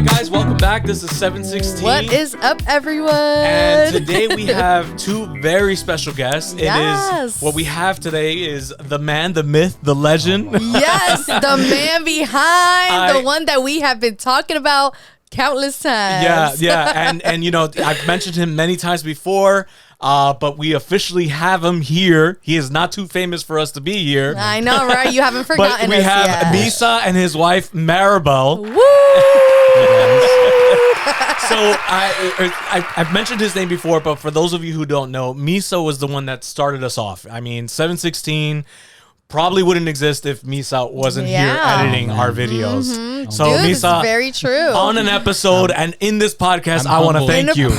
right, guys, welcome back. This is 7Sixteen. What is up, everyone? And today we have two very special guests. Yes. It is what we have today is the man, the myth, the legend. Yes, the man behind the one that we have been talking about countless times. Yeah. And you know, I've mentioned him many times before. But we officially have him here. He is not too famous for us to be here. I know, right? You haven't forgotten But we us have yet. Misa and his wife, Maribel. Woo! So I've mentioned his name before, but for those of you who don't know, Misa was the one that started us off. I mean, 7Sixteen probably wouldn't exist if Misa wasn't here editing our videos. Mm-hmm. So Dude, Misa, it's very true. on an episode and in this podcast, I want to thank you.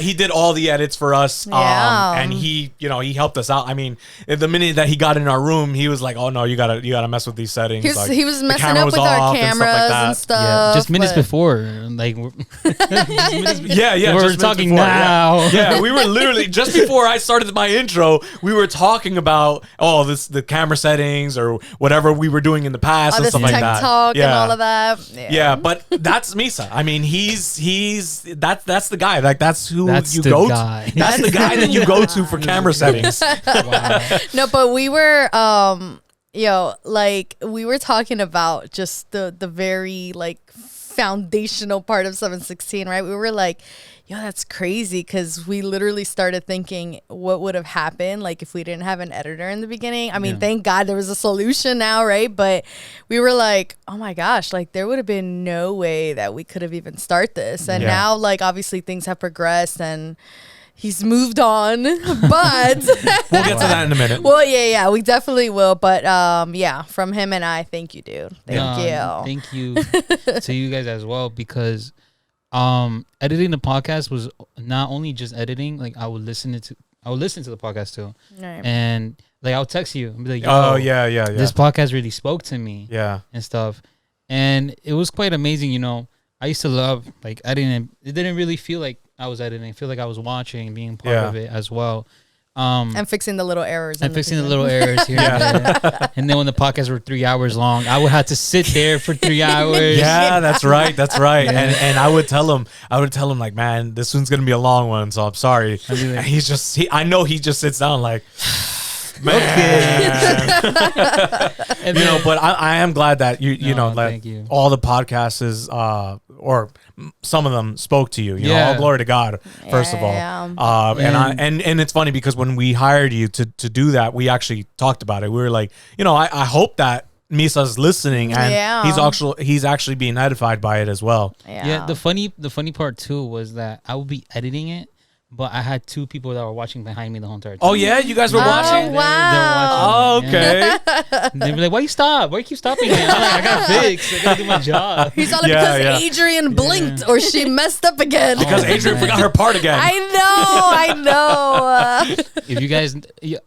He did all the edits for us, and he helped us out. I mean, the minute that he got in our room, he was like, "Oh no, you gotta mess with these settings." He was messing up with our cameras and stuff. Yeah, just minutes before, like, we're talking now. Yeah, we were literally just before I started my intro. We were talking about the camera settings or whatever we were doing in the past and stuff like that. Talk and all of that. Yeah, but that's Misa. I mean, that's the guy. Like that's who you go to. That's the guy that you go to for camera settings. Wow. No, but we were we were talking about just the very foundational part of 7Sixteen, right? We were like, yo, that's crazy, because we literally started thinking what would have happened if we didn't have an editor in the beginning. I mean, thank God there was a solution now, right? But we were like, oh my gosh, there would have been no way that we could have even start this. And now obviously things have progressed and he's moved on, but we'll get to that in a minute. Well, yeah, we definitely will. But from him and I, thank you, dude. Thank you to you guys as well, because editing the podcast was not only just editing. I would listen to the podcast too, right. And I'll text you and be like, yo, yeah, this podcast really spoke to me, and stuff. And it was quite amazing. I used to love editing. It didn't really feel like I was editing. I feel like I was watching, being part of it as well. And fixing the little errors. And fixing the little errors here and there. And then when the podcasts were 3 hours long, I would have to sit there for 3 hours. Yeah, that's right. And I would tell him, like, man, this one's gonna be a long one, so I'm sorry. And I know he just sits down like, man. And but I am glad that all the podcasts is or some of them spoke to you. All glory to God, first of all. And it's funny because when we hired you to do that, we actually talked about it. We were like, I hope that Misa's listening and he's actually being edified by it as well. Yeah. The funny part too was that I would be editing it, but I had two people that were watching behind me the whole entire time. Oh yeah, you guys were watching. Wow. They were watching. Oh, okay. They'd be like, "Why you stop? Why you keep stopping me?" I'm like, "I gotta fix. I gotta do my job." He's all because Adrian blinked or she messed up again. Because Adrian forgot her part again. I know. If you guys,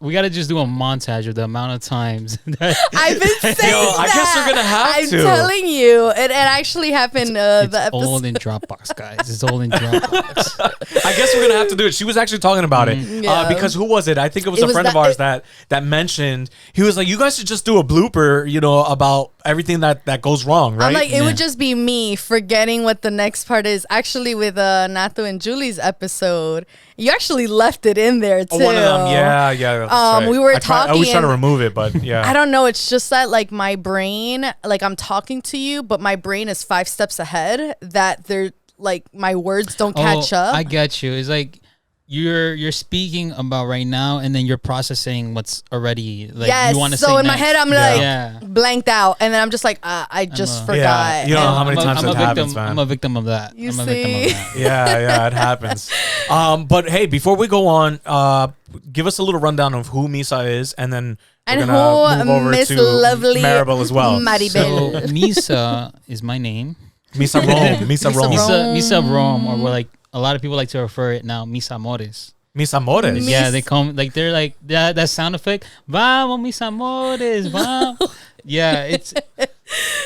we gotta just do a montage of the amount of times that I've been saying I guess we're gonna have to. I'm telling you, it actually happened. It's all in Dropbox, guys. It's all in Dropbox. I guess we're gonna have to do it. She was actually talking about it because who was it? I think it was a friend of ours that mentioned, he was like, you guys should just do a blooper, about everything that goes wrong, right? I'm like, it would just be me forgetting what the next part is. Actually, with Nato and Julie's episode, you actually left it in there too. One of them, yeah. That's right. We were talking. I always try to remove it, but yeah. I don't know. It's just that my brain, I'm talking to you, but my brain is 5 steps ahead. That they're my words don't catch up. I get you. It's like you're speaking about right now, and then you're processing what's already you want to say. So in next. my head, I'm blanked out, and then I'm just I just forgot. Yeah. You know how many times it happens, man. I'm a victim of that. You see? Yeah, it happens. But hey, before we go on, give us a little rundown of who Misa is, and then we're gonna move over to lovely Maribel as well. Maribel. So Misa is my name. Misa Rome. Misa Rome, or a lot of people like to refer it now, Mis Amores. Mis Amores. Yeah, they come they're like that sound effect. Vamos, mis amores, vamos. Yeah, it's.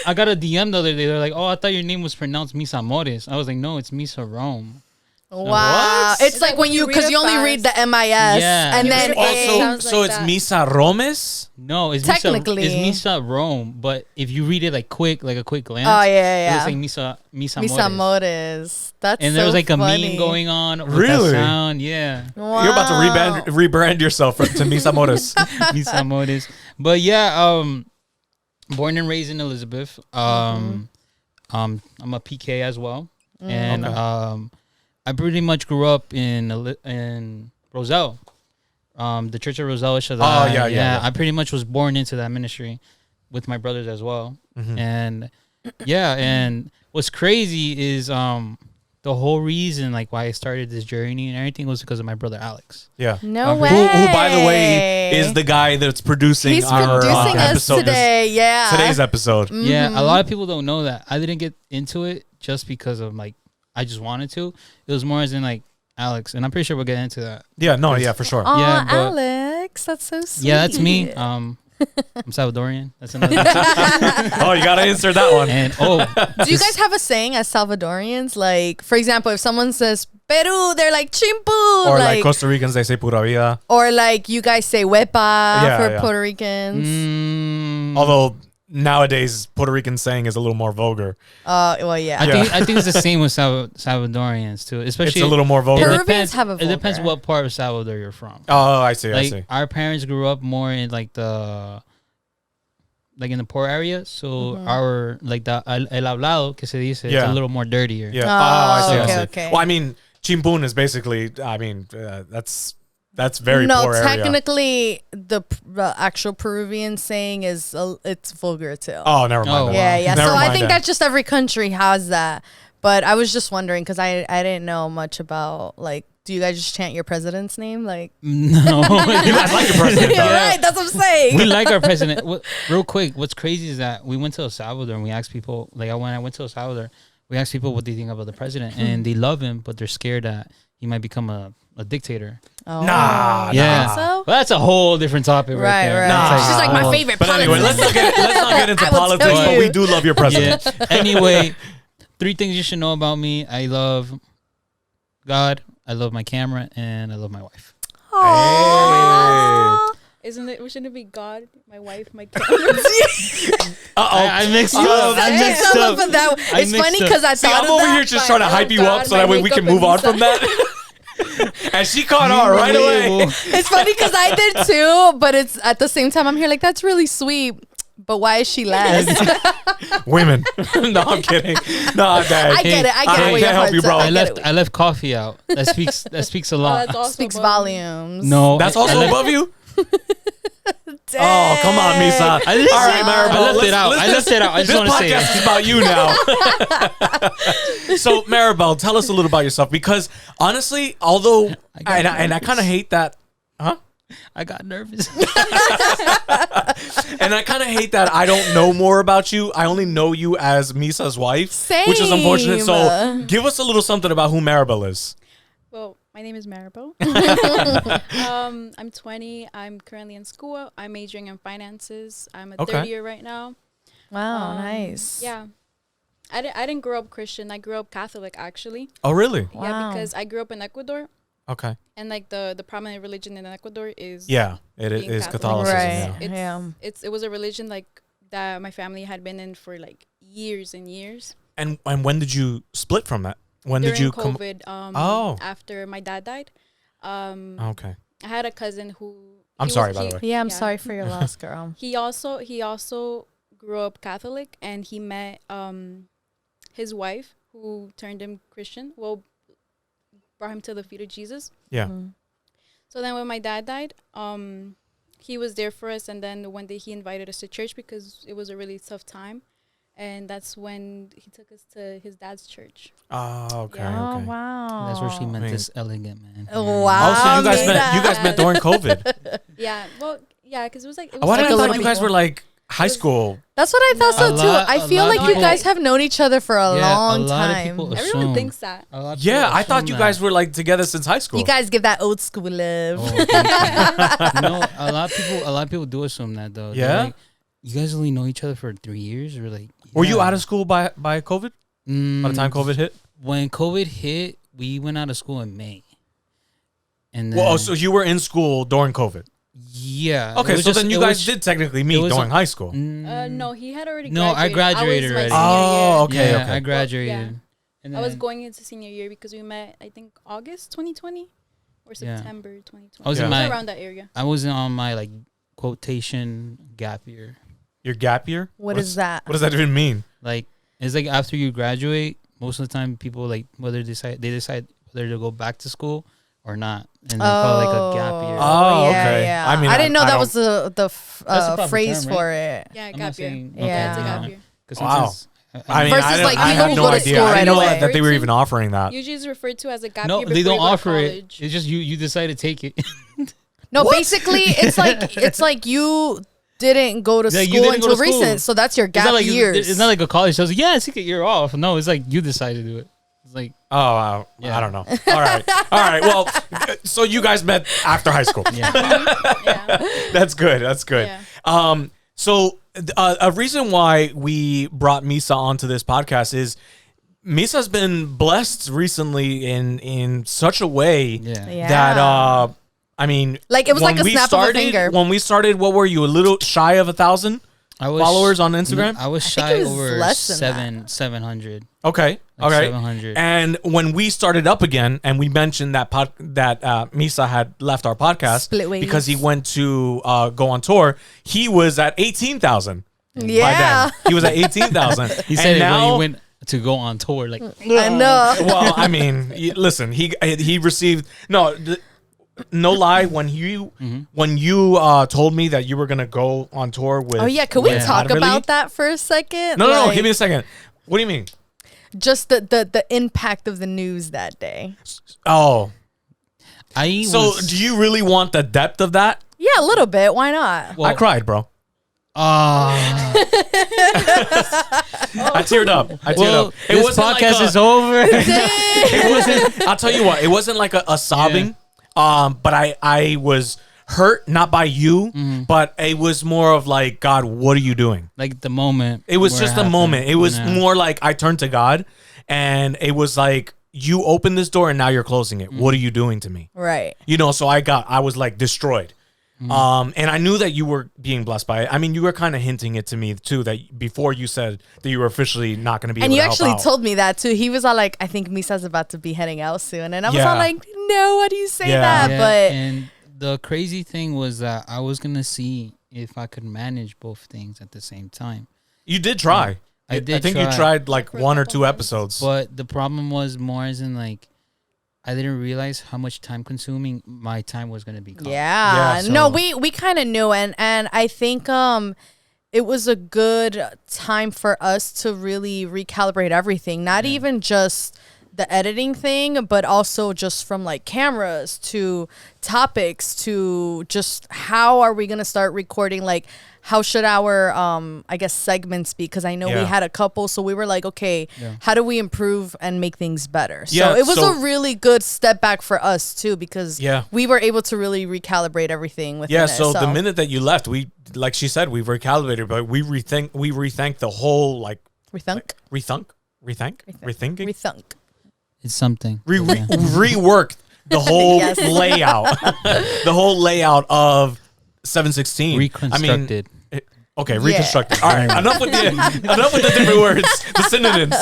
I got a DM the other day. They're like, "Oh, I thought your name was pronounced Mis Amores." I was like, "No, it's Misa Rome." Wow. It's like when you, because you only read the MIS. Yeah. And then so it's Misa Romes? No, it's technically it's Misa Rome, but if you read it like a quick glance, yeah. it was like Misa Mores. That's and there was like funny. a meme going on with really? that sound. Yeah. Wow. You're about to rebrand yourself to Misa Mores. Misa Mores. But yeah, born and raised in Elizabeth. I'm a PK as well. And I pretty much grew up in Roselle, the Church of Roselle Shaddai. Oh yeah. I pretty much was born into that ministry with my brothers as well. And and what's crazy is the whole reason like why I started this journey and everything was because of my brother Alex. Yeah. No way. Who by the way is the guy that's producing He's our producing us episode today. Yeah. Today's episode. Yeah, a lot of people don't know that. I didn't get into it just because of like I just wanted to. It was more as in like Alex, and I'm pretty sure we'll get into that. Yeah, no, yeah, for sure. Oh, yeah, Alex, that's so sweet. Yeah, that's me. I'm Salvadorian. That's another. Oh, you gotta insert that one. And do you guys have a saying as Salvadorians? Like, for example, if someone says Peru, they're like chimpu. Or like Costa Ricans, they say pura vida. Or like you guys say huepa for Puerto Ricans. Although nowadays Puerto Rican saying is a little more vulgar. Well, yeah. I think it's the same with Salvadorians too. Especially it's a little more vulgar. Peruvians have a vulgar. It depends what part of Salvador you're from. Oh, I see. Like, I see. Our parents grew up more in like in the poor area, so our like the el hablado que se dice is a little more dirtier. Yeah. I see. Okay, I see. okay. Well, I mean, chimpun is basically. I mean, that's very poor area. No, technically, the actual Peruvian saying is it's vulgar too. Oh, never mind. Oh, yeah. Never So I mind think then. that just every country has that. But I was just wondering because I didn't know much about like. Do you guys just chant your president's name? Like, no, you guys like your president. You're right. That's what I'm saying. We like our president. Real quick, what's crazy is that we went to El Salvador and we asked people. Like when I went to El Salvador, we asked people what they think about the president, and they love him, but they're scared that he might become a dictator. Oh. Nah. Yeah. So? Well, that's a whole different topic right there. Nah. She's like my favorite But anyway, let's not get into politics, but we do love your president. Yeah. Anyway, 3 things you should know about me. I love God, I love my camera, and I love my wife. Aww. Isn't it? Shouldn't it be God, my wife, my camera? I mixed up. It's funny because I thought I'm over here just trying to hype you up so that way we can move on from that. And she caught on right away. It's funny because I did too, but it's at the same time I'm here like that's really sweet. But why is she last? Women. No, I'm kidding. No, I get it. I can't help you, bro. I left coffee out. That speaks a lot. That's also speaks volumes. No, that's also above you. Oh, come on, Misa. All right, Maribel. I left it out. I just want to say this podcast is about you now. So, Maribel, tell us a little about yourself because honestly, although I kind of hate that, huh? I got nervous. And I kind of hate that I don't know more about you. I only know you as Misa's wife, which is unfortunate. So give us a little something about who Maribel is. Well, my name is Maribel. I'm 20. I'm currently in school. I'm majoring in finances. I'm a third year right now. Wow, nice. Yeah. I didn't grow up Christian. I grew up Catholic, actually. Oh, really? Wow. Yeah, because I grew up in Ecuador. Okay. And like the prominent religion in Ecuador is it is Catholicism. Right. Yeah. It was a religion like that my family had been in for like years and years. And when did you split from that? When During did you COVID, after my dad died. Okay. I had a cousin who I'm sorry, by the way. Yeah, I'm sorry for your loss, girl. He also grew up Catholic, and he met his wife who turned him Christian. Well, brought him to the feet of Jesus. Yeah. Mm-hmm. So then when my dad died, he was there for us, and then one day he invited us to church because it was a really tough time. And that's when he took us to his dad's church. Oh, okay. Yeah. Okay. Oh, wow. That's where she met this elegant man. Wow. Also, you guys met during COVID. Yeah. Well, yeah, because it was like. Why did I thought you guys were like high school? That's what I thought so too. I feel like you guys have known each other for a long time. Everyone thinks that. Yeah, I thought you guys were like together since high school. You guys give that old school love. A lot of people do assume that though. Yeah. Like, you guys only know each other for 3 years, or like? Were you out of school by COVID? By the time COVID hit? When COVID hit, we went out of school in May. And then, well, so you were in school during COVID. Yeah. Okay, so then you guys did technically meet during high school. No, he had already graduated. No, I graduated already. Oh, okay, yeah, okay. I graduated. Yeah. And I was going into senior year because we met, I think, August 2020 or September 2020. I was around that area. I was on my like quotation gap year. Your gap year? What is that? What does that even mean? Like it's like after you graduate, most of the time people like whether they decide whether to go back to school or not, and they call it like a gap year. Oh, yeah, okay. Yeah. I mean, I didn't know that was That's the phrase term, right? for it. Yeah, I'm gap not year. saying- Yeah. It's a gap year. Wow. I mean, Versus, I, like, I people had who no go to idea. school I right didn't know away. that they were even offering that. Usually it's referred to as a gap No, year. they don't before you go to offer it. college. It's just you decide to take it. No, basically, it's like you didn't go to Yeah, you school didn't go until to school. recent, so that's your It's gap not like years. It's not like a college says, yeah, take a year off. No, it's like you decide to do it. It's like Oh, wow. Yeah. I don't know. All right. All right. Well, so you guys met after high school. yeah. Yeah. That's good. That's good. Yeah. So a reason why we brought Misa onto this podcast is Misa's been blessed recently in such a way Yeah. that I mean, Like, it was when like a we snap of a started- finger. When we started, what were you? A little shy of 1,000 followers on Instagram? I was think shy it was over less than 700. Okay. Like Okay. 700. And when we started up again, and we mentioned that Misa had left our podcast Split ways. because he went to go on tour, he was at 18,000. Yeah. By then, he was at 18,000. He said it when he went to go on tour. Like I know. Well, I mean, listen, he received no lie when you told me that you were gonna go on tour with. Oh yeah, can we Yeah. talk Averly? about that for a second? No, Like, give me a second. What do you mean? just the impact of the news that day. Oh, so do you really want the depth of that? Yeah, a little bit. Why not? I cried, bro. I teared up. Well, this podcast is over. It wasn't. I'll tell you what. It wasn't like a sobbing. But I was hurt, not by you, but it was more of like, God, what are you doing? Like the moment. It was where just a happened. moment. It was Yeah. more like I turned to God, and it was like, you opened this door and now you're closing it. What are you doing to me? Right. You know, so I was like destroyed. And I knew that you were being blessed by it. I mean, you were kind of hinting it to me too, that before you said that you were officially not going to be And able you to actually help out. told me that too. He was all like, I think Misa's about to be heading out soon. And I was Yeah. all like, no, why do you say Yeah. that? Yeah, But and the crazy thing was that I was gonna see if I could manage both things at the same time. You did try. I did think try. you tried like For a one or couple two months. episodes. But the problem was more as in like I didn't realize how much time consuming my time was gonna become. yeah, Yeah, no, so- we kind of knew. And I think it was a good time for us to really recalibrate everything. Not even just the editing thing, but also just from like cameras to topics to just how are we gonna start recording, like how should our I guess segments be, because I know we Yeah. had a couple, so we were like, okay, how do we improve and make things better? Yeah, So it was so- a really good step back for us too, because Yeah. we were able to really recalibrate everything within Yeah, it. so the minute that you left, we, like she said, we recalibrated, but we rethink the whole like rethunk. rethinking, It's something. reworked the whole Yes. layout, the whole layout of 716. Reconstructed. Okay, reconstructed. All right, enough with the different words, the synonyms.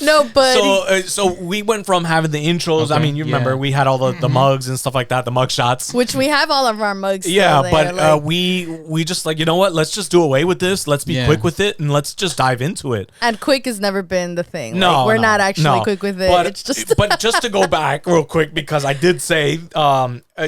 No, but So we went from having the intros. I Okay, mean, you remember yeah. we had all the mugs and stuff like that, the mug shots. which we have all of our mugs. Yeah, still but there, like- we just like, you know what? Let's just do away with this. Let's be Yeah. quick with it, and let's just dive into it. and quick has never been the thing. No, Like, we're no, not actually no. quick with it. But, It's just but just to go back real quick, because I did say,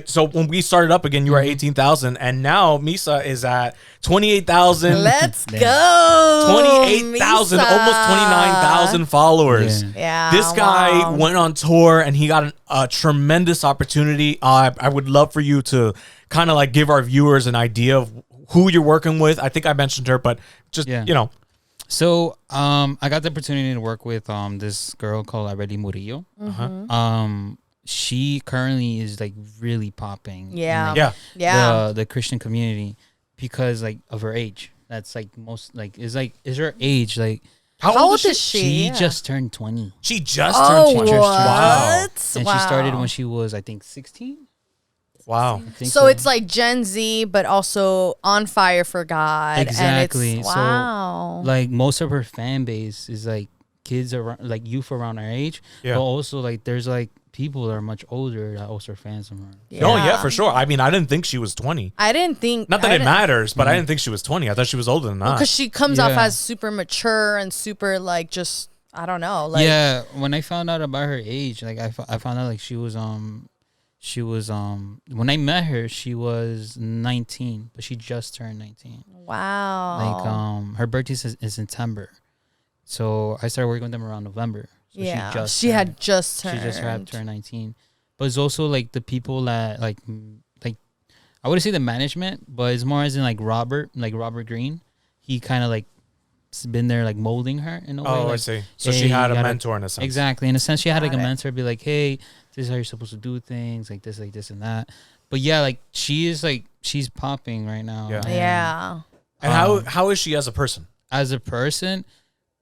so when we started up again, you were at 18,000, and now Misa is at 28,000. let's Damn. go. 28,000, Misa. almost 29,000 followers. Yeah. Yeah, This guy wow. went on tour and he got a tremendous opportunity. I would love for you to kind of like give our viewers an idea of who you're working with. I think I mentioned her, but just, Yeah. you know. So I got the opportunity to work with this girl called Averly Murillo. She currently is like really popping. in, Yeah. like, Yeah. Yeah. the Christian community because like of her age. That's like most like is her age like How old is she? She just turned 20. She just turned 20. Wow. And she started when she was, I think, 16. Wow. So it's like Gen Z, but also on fire for God. Exactly. And wow. So, like, most of her fan base is like kids around, like youth around our age. Yeah. But also, like, there's like people that are much older that also are fans of her. Yeah. Oh, yeah, for sure. I mean, I didn't think she was 20. I didn't think. Not that it matters, but I didn't think she was 20. I thought she was older than that. Because she comes off as super mature and super, like, just, I don't know. Like, yeah. When I found out about her age, like, I found out, like, she was when I met her, she was 19, but she just turned 19. Wow. Like, her birthday is in September. So I started working with them around November. So yeah. She had just turned 19. But it's also like the people that like I wouldn't say the management, but it's more as in like Robert Green. He kind of like been there like molding her in a way. Oh, like, I see. So she had a mentor in a sense. Exactly. In a sense, she had like a mentor, be like, hey, this is how you're supposed to do things, like this, and that. But yeah, like she's popping right now. Yeah. Yeah. And how is she as a person? As a person,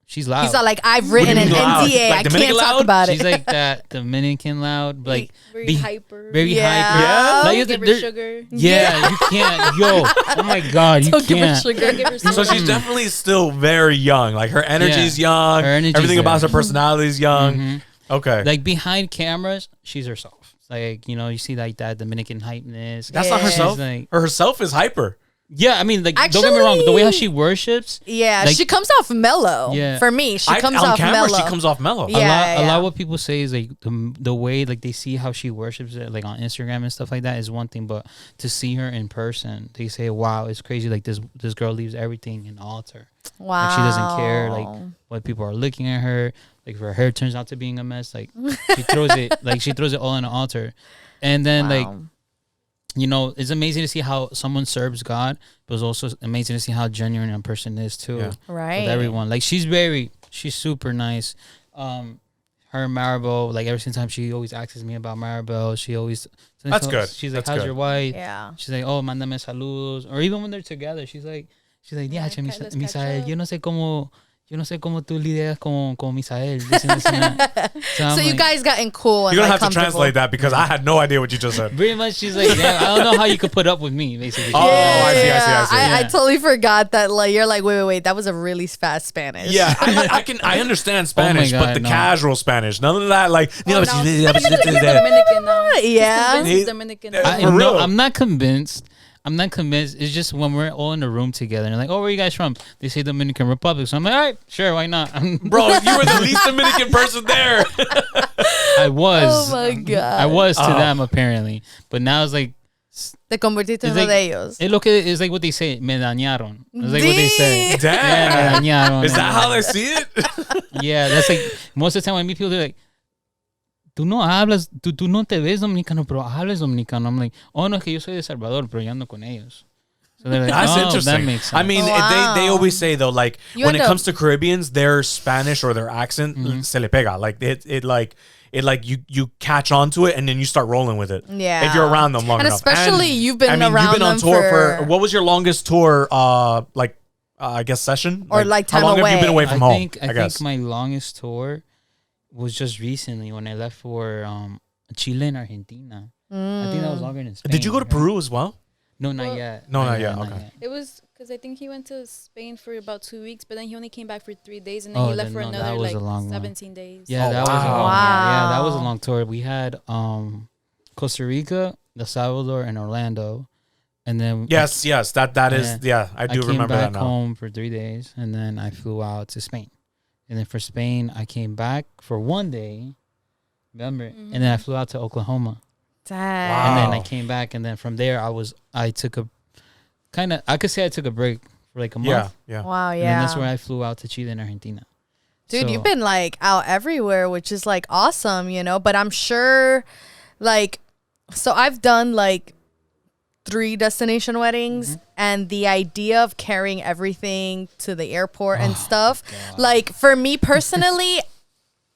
she's loud. He's not like, I've written an NDA. Like I can't talk about it. She's like that Dominican loud, like very hyper. Very hyper. Yeah. Like, give her sugar. Yeah, you can't. Yo, oh my God, you Don't can't. Give her sugar. So she's definitely still very young. Like her energy's young. Everything about her personality is young. Mm-hmm. Okay. Like behind cameras, she's herself. Like, you know, you see like that Dominican hypeness. That's not herself. Like, herself is hyper. Yeah, I mean, like, don't get me wrong. The way how she worships. Yeah, like, she comes off mellow. Yeah. For me, she comes off mellow. She comes off mellow. Yeah, a lot of what people say is like the way like they see how she worships it, like on Instagram and stuff like that is one thing, but to see her in person, they say, "Wow, it's crazy." Like this girl leaves everything in the altar. Wow, like, she doesn't care like what people are looking at her. Like if her hair turns out to being a mess, like she throws it all in the altar, and then like. You know, it's amazing to see how someone serves God, but it's also amazing to see how genuine a person is too. Yeah. Right. With everyone. Like she's super nice. Her Maribel, like every single time she always asks me about Maribel. She always That's good. She's like, how's your wife? Yeah. She's like, oh, mándame saludos. Or even when they're together, she's like, yeah, Misael, yo no sé cómo tú lidias con Misael. So you guys gotten cool. You're going to have to translate that because I had no idea what you just said. Pretty much, she's like, yeah, I don't know how you could put up with me, basically. Oh, I see. I totally forgot that. Like, you're like, wait. That was a really fast Spanish. Yeah, I understand Spanish, but the casual Spanish. None of that, like, Dominican now. Yeah. He's Dominican. I'm not convinced. It's just when we're all in a room together and they're like, oh, where are you guys from? They say Dominican Republic. So I'm like, all right, sure, why not? Bro, you were the least Dominican person there. I was. Oh, my God. I was to them, apparently. But now it's like. Te convertiste en uno de ellos. It's like what they say, me dañaron. It's like what they say. Damn. Yeah, me dañaron. Is that how they see it? Yeah, that's like, most of the time when I meet people, they're like, tú no hablas, tú no te ves dominicano, pero hablas dominicano. I'm like, oh, no, es que yo soy de Salvador, pero yo ando con ellos. So they're like, that's interesting. That makes sense. I mean, they always say, though, like, when it comes to Caribbeans, their Spanish or their accent, se le pega. Like, it you catch on to it and then you start rolling with it. Yeah. If you're around them long enough. Especially you've been around you've been on them tour for, what was your longest tour, I guess, session? Or like time away? How long away? have you been away from home? I think my longest tour was just recently when I left for Chile and Argentina. I think that was longer than Spain. Did you go to Peru as well? No, not yet. No, not yet. Okay. It was because I think he went to Spain for about 2 weeks, but then he only came back for 3 days, and then he left for another like 17 days. Yeah, that was a long. Yeah, that was a long tour. We had Costa Rica, El Salvador, and Orlando, and then yes, that is I do remember that now. I came back home for 3 days, and then I flew out to Spain, and then for Spain I came back for 1 day, remember, and then I flew out to Oklahoma. Wow. And then I came back, and then from there I took a break for like a month. Yeah. Wow, yeah. And then that's where I flew out to Chile and Argentina. Dude, you've been like out everywhere, which is like awesome, you know, but I'm sure like, so I've done like 3 destination weddings, and the idea of carrying everything to the airport and stuff, like for me personally,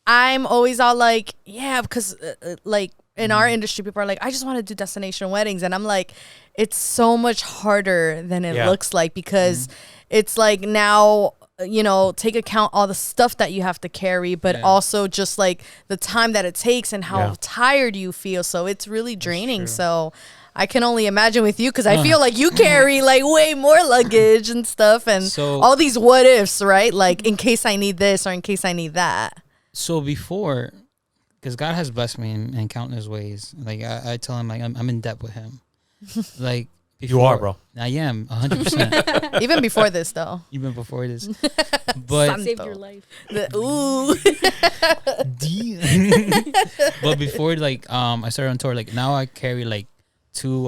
I'm always all like, yeah, because like, in our industry, people are like, I just want to do destination weddings. And I'm like, it's so much harder than it looks like, because it's like now take account all the stuff that you have to carry, but also just like the time that it takes and how tired you feel. So it's really draining. So I can only imagine with you, because I feel like you carry like way more luggage and stuff, and so, all these what ifs, right? Like in case I need this or in case I need that. So before, because God has blessed me in countless ways. Like I tell him, like I'm in debt with him. Like before, you are, bro. I am 100%. Even before this, though. Even before this, but saved your life. Ooh. But before, like I started on tour. Like now I carry like two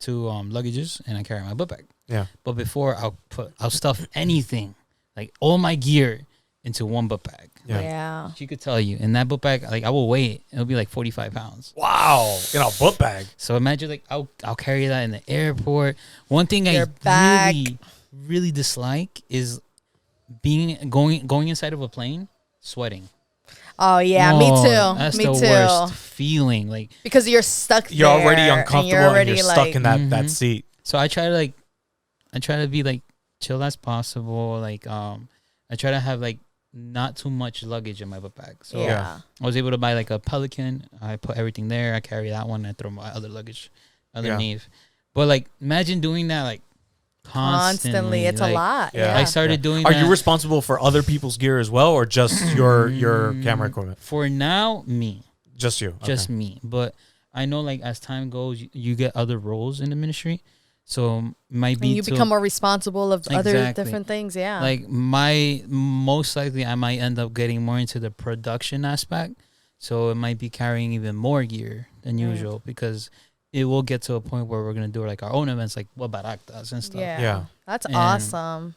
luggages, and I carry my book bag. Yeah. But before I'll stuff anything, like all my gear, into one book bag. Yeah. She could tell you. In that book bag, like I will weigh it. It'll be like 45 pounds. Wow. In a book bag. So imagine like I'll carry that in the airport. One thing really dislike is going inside of a plane sweating. Oh yeah, me too. That's the worst feeling. Like because you're stuck there. You're already uncomfortable and you're stuck in that seat. So I try to be like chill as possible. Like I try to have like not too much luggage in my book bag. So I was able to buy like a Pelican. I put everything there. I carry that one. I throw my other luggage underneath. But like imagine doing that like constantly. It's like, a lot. Yeah. I started doing Are that. you responsible for other people's gear as well, or just your camera equipment? For now, me. Just you. Just me. But I know like as time goes, you get other roles in the ministry. So might be and you become more responsible of other different things. Yeah. Like most likely I might end up getting more into the production aspect. So it might be carrying even more gear than usual, because it will get to a point where we're gonna do like our own events, like what Barak does and stuff. Yeah. That's awesome.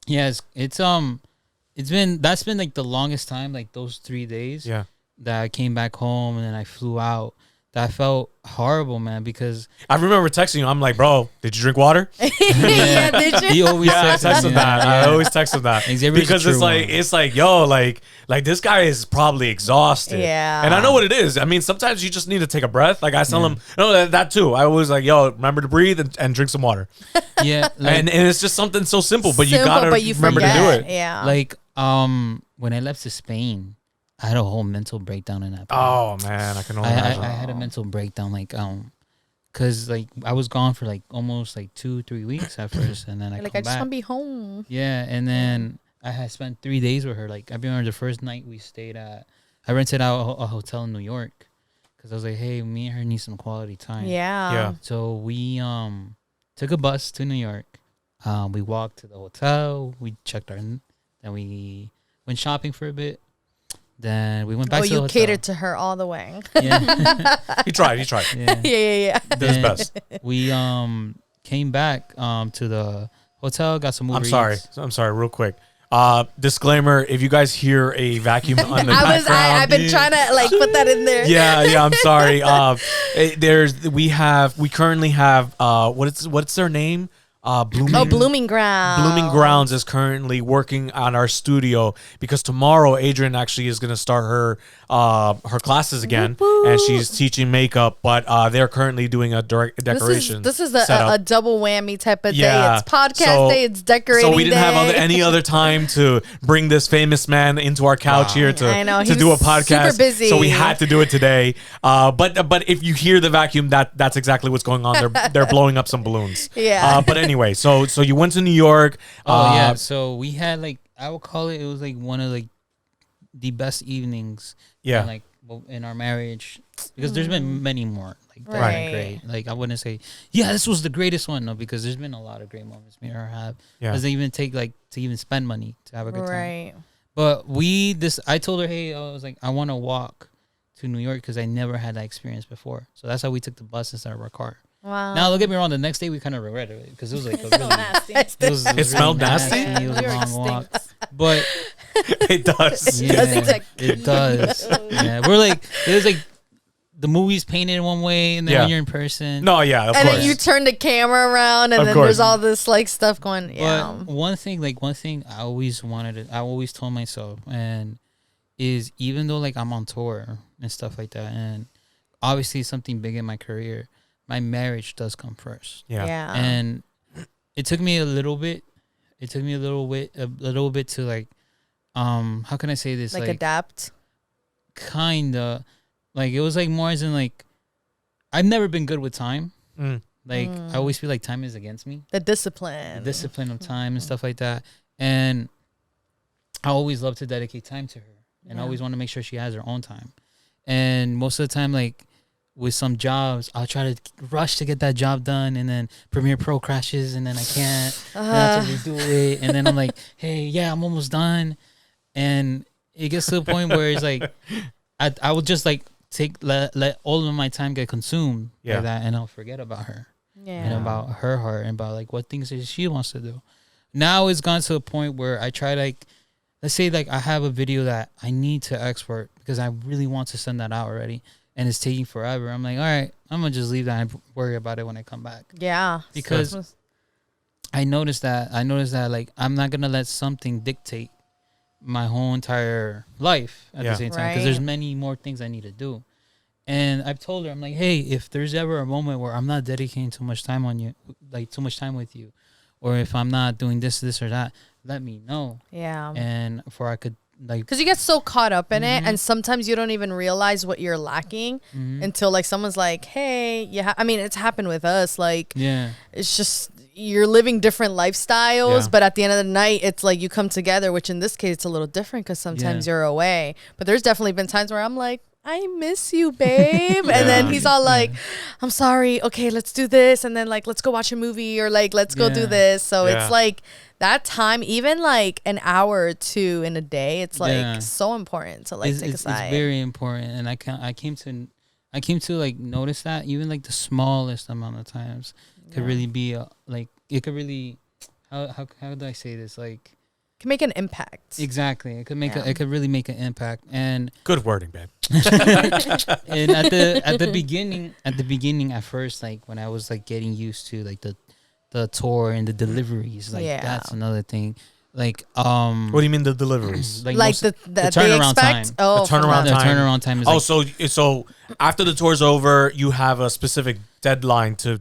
Yeah, that's been like the longest time, like those 3 days. Yeah. That I came back home and then I flew out. That felt horrible, man, because I remember texting you. I'm like, bro, did you drink water? Yeah, did you? He always I texted that. I always texted that because it's like, yo, like this guy is probably exhausted. Yeah, and I know what it is. I mean, sometimes you just need to take a breath. Like I tell him, no, that too. I was like, yo, remember to breathe and drink some water. Yeah, like, and it's just something so simple, but you gotta remember to do it. Yeah, like when I left to Spain, I had a whole mental breakdown in that plane. Oh man, I can only imagine. I had a mental breakdown, like cause like I was gone for like almost like 2-3 weeks at first, and then I just want to be home. Yeah, and then I had spent 3 days with her. Like I remember the first night we stayed at, I rented out a hotel in New York, cause I was like, hey, me and her need some quality time. Yeah. So we took a bus to New York. We walked to the hotel. We checked then we went shopping for a bit. Then we went back to the hotel. You catered to her all the way. Yeah. He tried. Yeah. Did his best. We came back to the hotel, got some Uber Eats. I'm sorry, real quick. Disclaimer, if you guys hear a vacuum on the background. I've been trying to like put that in there. Yeah, I'm sorry. We currently have what's their name? Blooming Grounds. Blooming Grounds is currently working on our studio, because tomorrow Adrian actually is going to start her classes again, and she's teaching makeup. But they're currently doing a decoration. This is a double whammy type of day. It's podcast day. It's decorating. So we didn't have any other time to bring this famous man into our couch here to do a podcast. Super busy. So we had to do it today. But if you hear the vacuum, that's exactly what's going on. They're blowing up some balloons. Yeah. But anyway, so you went to New York. Yeah. So we had like, I would call it was like one of like the best evenings. Yeah. Like in our marriage, because there's been many more like that Right. great. Like I wouldn't say, yeah, this was the greatest one. No, because there's been a lot of great moments me and her have. Yeah. Doesn't even take like to even spend money to have a good time. Right. But I told her, hey, I was like, I want to walk to New York because I never had that experience before. So that's how we took the bus instead of our car. Wow. Now, don't get me wrong. The next day, we kind of regretted it because it was like a really nasty. It smelled nasty? It was a long walk. But it does. Yeah, it does. Yeah, we're like, it was like the movie's painted in one way, and then when you're in person. No, yeah, of and course. then you turn the camera around, and then there's all this like stuff going. Yeah. But one thing I always told myself, and is even though like I'm on tour and stuff like that, and obviously something big in my career, my marriage does come first. Yeah. Yeah. And it took me a little bit it took me a little bit to like, how can I say this? Like adapt. Kinda, like it was like more as in like, I've never been good with time. Like I always feel like time is against me. The discipline of time and stuff like that. And I always love to dedicate time to her, and I always want to make sure she has her own time. And most of the time, like with some jobs, I'll try to rush to get that job done, and then Premiere Pro crashes, and then I can't. I have to redo it, and then I'm like, hey, yeah, I'm almost done. And it gets to the point where it's like, I will just like let all of my time get consumed by that, and I'll forget about her and about her heart and about like what things that she wants to do. Now it's gone to a point where I try like, let's say like I have a video that I need to export because I really want to send that out already, and it's taking forever. I'm like, all right, I'm gonna just leave that and worry about it when I come back. Yeah, because I noticed that like I'm not gonna let something dictate my whole entire life at the same time, because there's many more things I need to do. And I've told her, I'm like, hey, if there's ever a moment where I'm not dedicating too much time on you, like too much time with you, or if I'm not doing this or that, let me know. Yeah. And for I could like, because you get so caught up in it, and sometimes you don't even realize what you're lacking until like someone's like, hey, I mean, it's happened with us. Like, it's just, you're living different lifestyles, but at the end of the night, it's like you come together, which in this case, it's a little different because sometimes you're away. But there's definitely been times where I'm like, I miss you, babe. And then he's all like, I'm sorry. Okay, let's do this. And then like, let's go watch a movie, or like, let's go do this. So it's like that time, even like an hour or two in a day, it's like so important to like take aside. It's very important. And I came to like notice that even like the smallest amount of times could really be like, it could really, how do I say this? Like, can make an impact. Exactly. It could make it could really make an impact. And good wording, babe. And at the beginning at first, like when I was like getting used to like the tour and the deliveries, like that's another thing. Like what do you mean the deliveries? Like the turnaround time. Oh, the turnaround time is so after the tour's over, you have a specific deadline to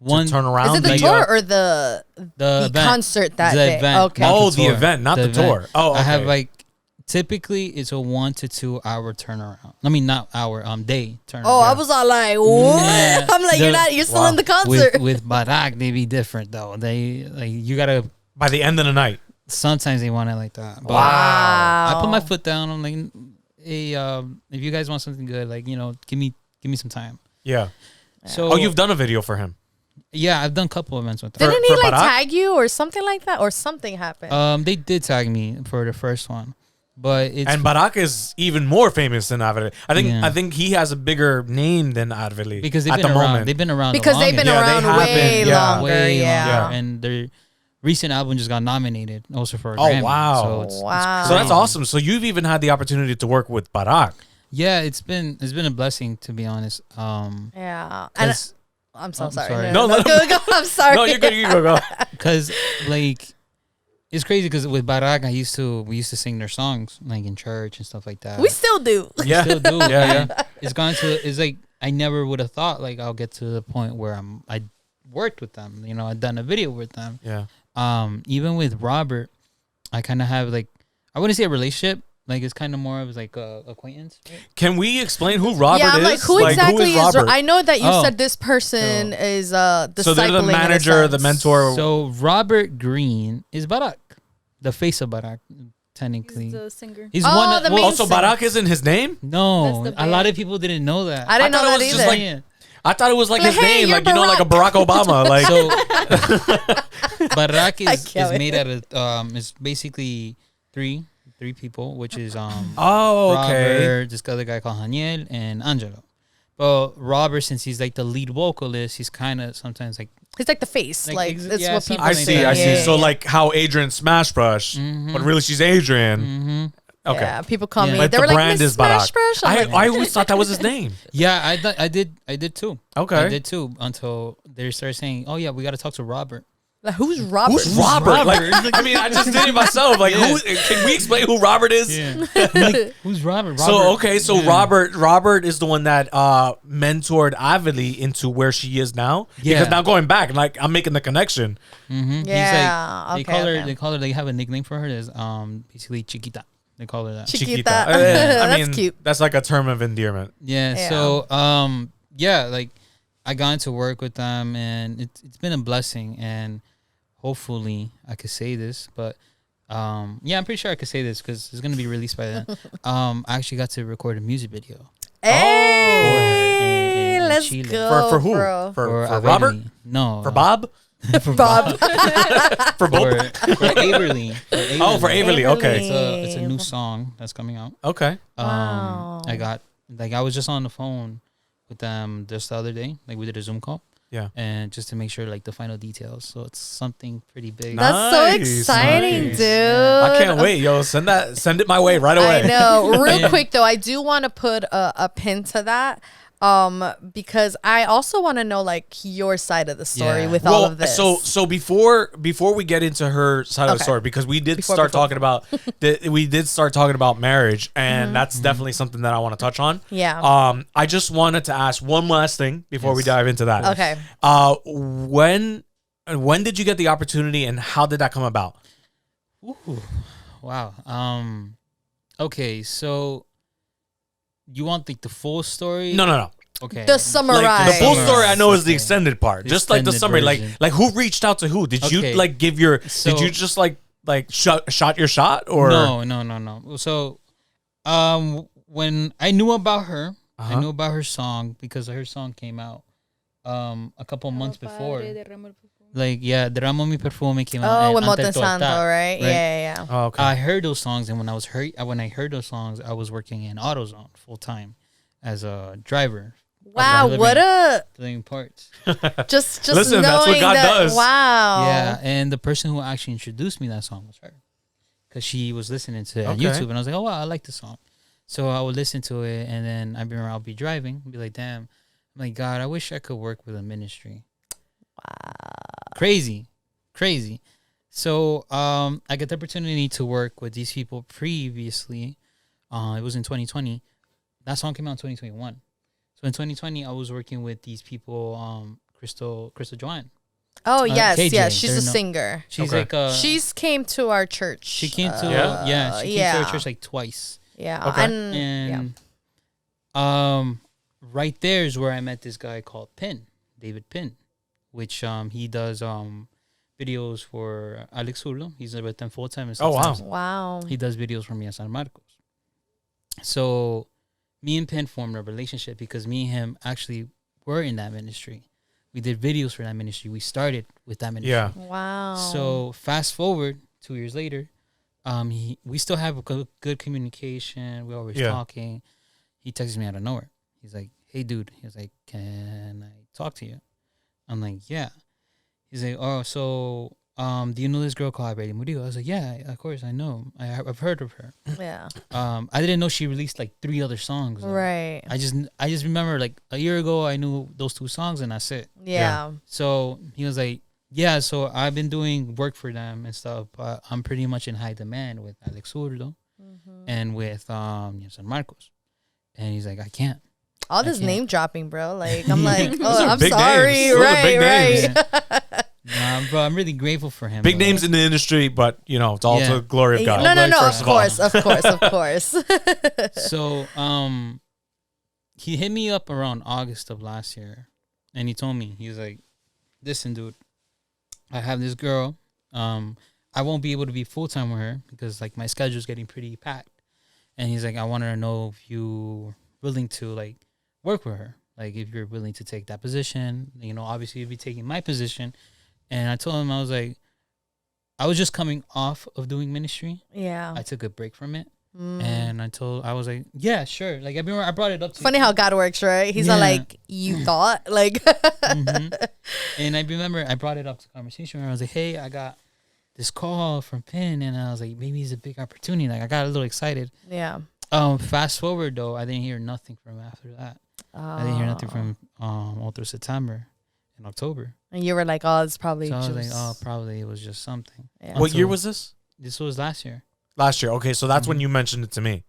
turn around. Is it the tour or the concert that day? Event, okay. The event, not the tour. Oh, okay. I have like, typically it's a 1 to 2 hour turnaround. I mean, not hour, day turnaround. Oh, I was all like, what? Yeah. I'm like, you're still in the concert. With Barak, they be different though. They like, you gotta, by the end of the night. Sometimes they want it like that. But wow. I put my foot down. I'm like, hey, if you guys want something good, like, give me some time. Yeah. So you've done a video for him. Yeah, I've done a couple events with them. Didn't he like tag you or something like that, or something happened? They did tag me for the first one, but and Barak is even more famous than Averly. I think he has a bigger name than Averly because they've been around. They've been around because they've been around way longer. And their recent album just got nominated also for a Grammy. Oh wow! So that's awesome. So you've even had the opportunity to work with Barak. Yeah, it's been a blessing, to be honest. Yeah. I'm so sorry. No, go. I'm sorry. No, you're good. You go. Because like, it's crazy. Because with Barak, we used to sing their songs like in church and stuff like that. We still do. Yeah, still do. Yeah. It's like I never would have thought like I'll get to the point where I worked with them. I'd done a video with them. Yeah. Even with Robert, I kind of have like, I wouldn't say a relationship. Like, it's kind of more of like a acquaintance. Right? Can we explain who Robert is? Like, who exactly is Robert? I know that you said this person is discipling. So they're the manager, the mentor. So Robert Green is Barak, the face of Barak, technically. He's the singer. He's one. Also, Barak isn't his name? No, a lot of people didn't know that. I didn't know that either. I thought it was like his name, like like a Barack Obama. Like, so Barak is made out of is basically three people, which is Robert, this other guy called Haniel, and Angelo. But Robert, since he's like the lead vocalist, he's kind of sometimes like, he's like the face, like that's what people say. I see. So like how Adrian Smash Brush, but really she's Adrian. Okay. Yeah, people call me. But they were the like, brand is Smash Brush. I always thought that was his name. Yeah, I did too. Okay. I did too until they started saying, "Oh yeah, we got to talk to Robert." Like, who's Robert? Who's Robert? Like, I mean, I just did it myself. Like, can we explain who Robert is? Yeah. Like, who's Robert? Robert is the one that mentored Averly into where she is now. Yeah. Because now going back, like, I'm making the connection. Mm-hmm. Yeah. He's like, they call her. They have a nickname for her. There's basically Chiquita. They call her that. Chiquita. I mean, that's cute. That's like a term of endearment. Yeah. So like I got into work with them, and it's been a blessing, and hopefully I could say this, but I'm pretty sure I could say this because it's gonna be released by then. I actually got to record a music video. Hey, let's Chile. go. For who? Bro. For Averly. Robert? No. For Bob? for Bob. For both? For Averly. Oh, for Averly. Okay. It's a new song that's coming out. Okay. Wow. I was just on the phone with them just the other day. Like, we did a Zoom call. Yeah. And just to make sure, like, the final details. So it's something pretty big. That's so exciting, dude. I can't wait, yo. Send it my way right away. I know. Real quick though, I do want to put a pin to that. Because I also want to know like your side of the story with all of this. So before we get into her side of the story, because we did start talking about marriage, and that's definitely something that I want to touch on. Yeah. I just wanted to ask one last thing before we dive into that. Okay. When did you get the opportunity, and how did that come about? Ooh, wow. Okay, so you want the full story? No. Okay. The summarize. Like, the full story I know is the extended part. Just like the summary. Version. Like who reached out to who? Did you like give your did you just like shot your shot or No. So when I knew about her, I knew about her song because her song came out a couple months before. Like, Derramo Mi Perfume came out. Oh, with Montesanto, right? Yeah. Oh, okay. I heard those songs, and when I heard those songs, I was working in AutoZone full time as a driver. Wow, what a doing parts. just listen, knowing that's what God does. Wow. Yeah, and the person who actually introduced me that song was her, because she was listening to it on YouTube, and I was like, oh wow, I like this song. So I would listen to it, and then I'll be driving, and be like, damn, my God, I wish I could work with a ministry. Wow. Crazy. So I got the opportunity to work with these people previously. It was in 2020. That song came out in 2021. So in 2020, I was working with these people, Crystal Joanne. Oh yes, KJ, yes. She's a singer. She's she's came to our church. She came to she came to our church like twice. Yeah. Okay. And right there is where I met this guy called David Pin, which he does videos for Alex Urlo. He's with them full time. Oh wow. Wow. He does videos for me at San Marcos. So me and Penn formed a relationship because me and him actually were in that ministry. We did videos for that ministry. We started with that ministry. Yeah. Wow. So fast forward 2 years later, we still have a good communication. We're always talking. He texts me out of nowhere. He's like, hey, dude. He was like, can I talk to you? I'm like, yeah. He's like, oh, so do you know this girl called Averly Murillo? I was like, yeah, of course, I know. I've heard of her. Yeah. I didn't know she released like 3 other songs. Though. Right. I just remember like a year ago I knew those 2 songs and that's it. Yeah. So he was like, yeah, so I've been doing work for them and stuff, but I'm pretty much in high demand with Alex Urlo and with San Marcos. And he's like, I can't. All this name dropping, bro. Like, I'm like, oh, I'm big sorry. Names. Right. Bro, I'm really grateful for him. Big names in the industry, but it's all to the glory of God. No, of course. So, he hit me up around August of last year, and he told me, he was like, listen, dude, I have this girl. I won't be able to be full time with her because like my schedule's getting pretty packed. And he's like, I wanted to know if you're willing to like work with her, like if you're willing to take that position. Obviously you'd be taking my position. And I told him, I was like, I was just coming off of doing ministry. Yeah. I took a break from it. And I was like, yeah, sure. Like I brought it up to Funny how God works, right? He's not like, you thought, like. And I remember I brought it up to conversation where I was like, hey, I got this call from Penn, and I was like, maybe it's a big opportunity. Like I got a little excited. Yeah. Fast forward though, I didn't hear nothing from him after that. I didn't hear nothing from all through September in October. And you were like, oh, it's probably so just... I was like, oh, probably it was just something. Yeah. What year was this? This was last year. Last year. Okay, so that's when you mentioned it to me.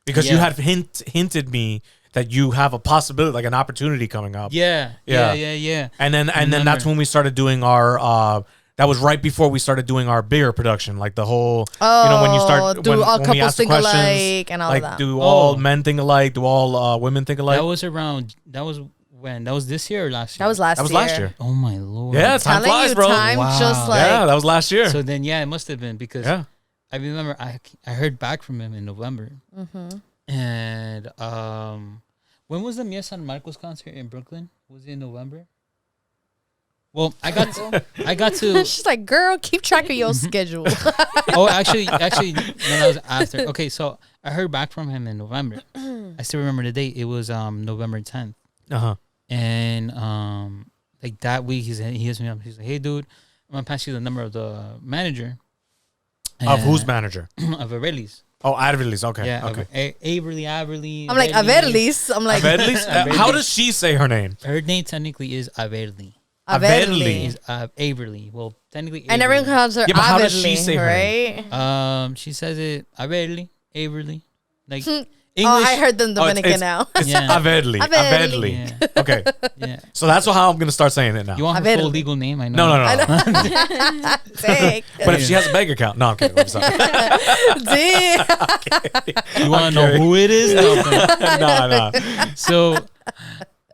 Because you had hinted me that you have a possibility, like an opportunity coming up. Yeah. And then that's when we started doing our that was right before we started doing our bigger production, like the whole, when you start, do all when we ask the couples think questions, alike and all like that. do all men think alike, do all women think alike? That was when? That was this year or last year? That was last year. Oh my Lord. Yeah, time flies, bro. That was last year. So then, it must have been because I remember I heard back from him in November. And when was the Mia San Marcos concert in Brooklyn? Was it in November? Well, I got to. She's like, girl, keep track of your schedule. Actually, no, that was after. Okay, so I heard back from him in November. I still remember the date. It was November 10th. And like that week, he hits me up. He's like, hey, dude, I'm gonna pass you the number of the manager. Of whose manager? Of Averly's. Oh, Averly's. Okay. Yeah. Okay. Averly. I'm like, Averly's. I'm like, Averly's? How does she say her name? Her name technically is Averly. Averly. Is Averly. Well, technically, and everyone calls her but Averly, how does she say her right? She says it Averly. Like English. I heard them Dominican now. It's Averly. Averly. Yeah. Okay. Yeah. So that's how I'm gonna start saying it now. You want her full legal name? I know. No. But if she has a bank account, no, I'm kidding. I'm sorry. You want to know who it is? No. So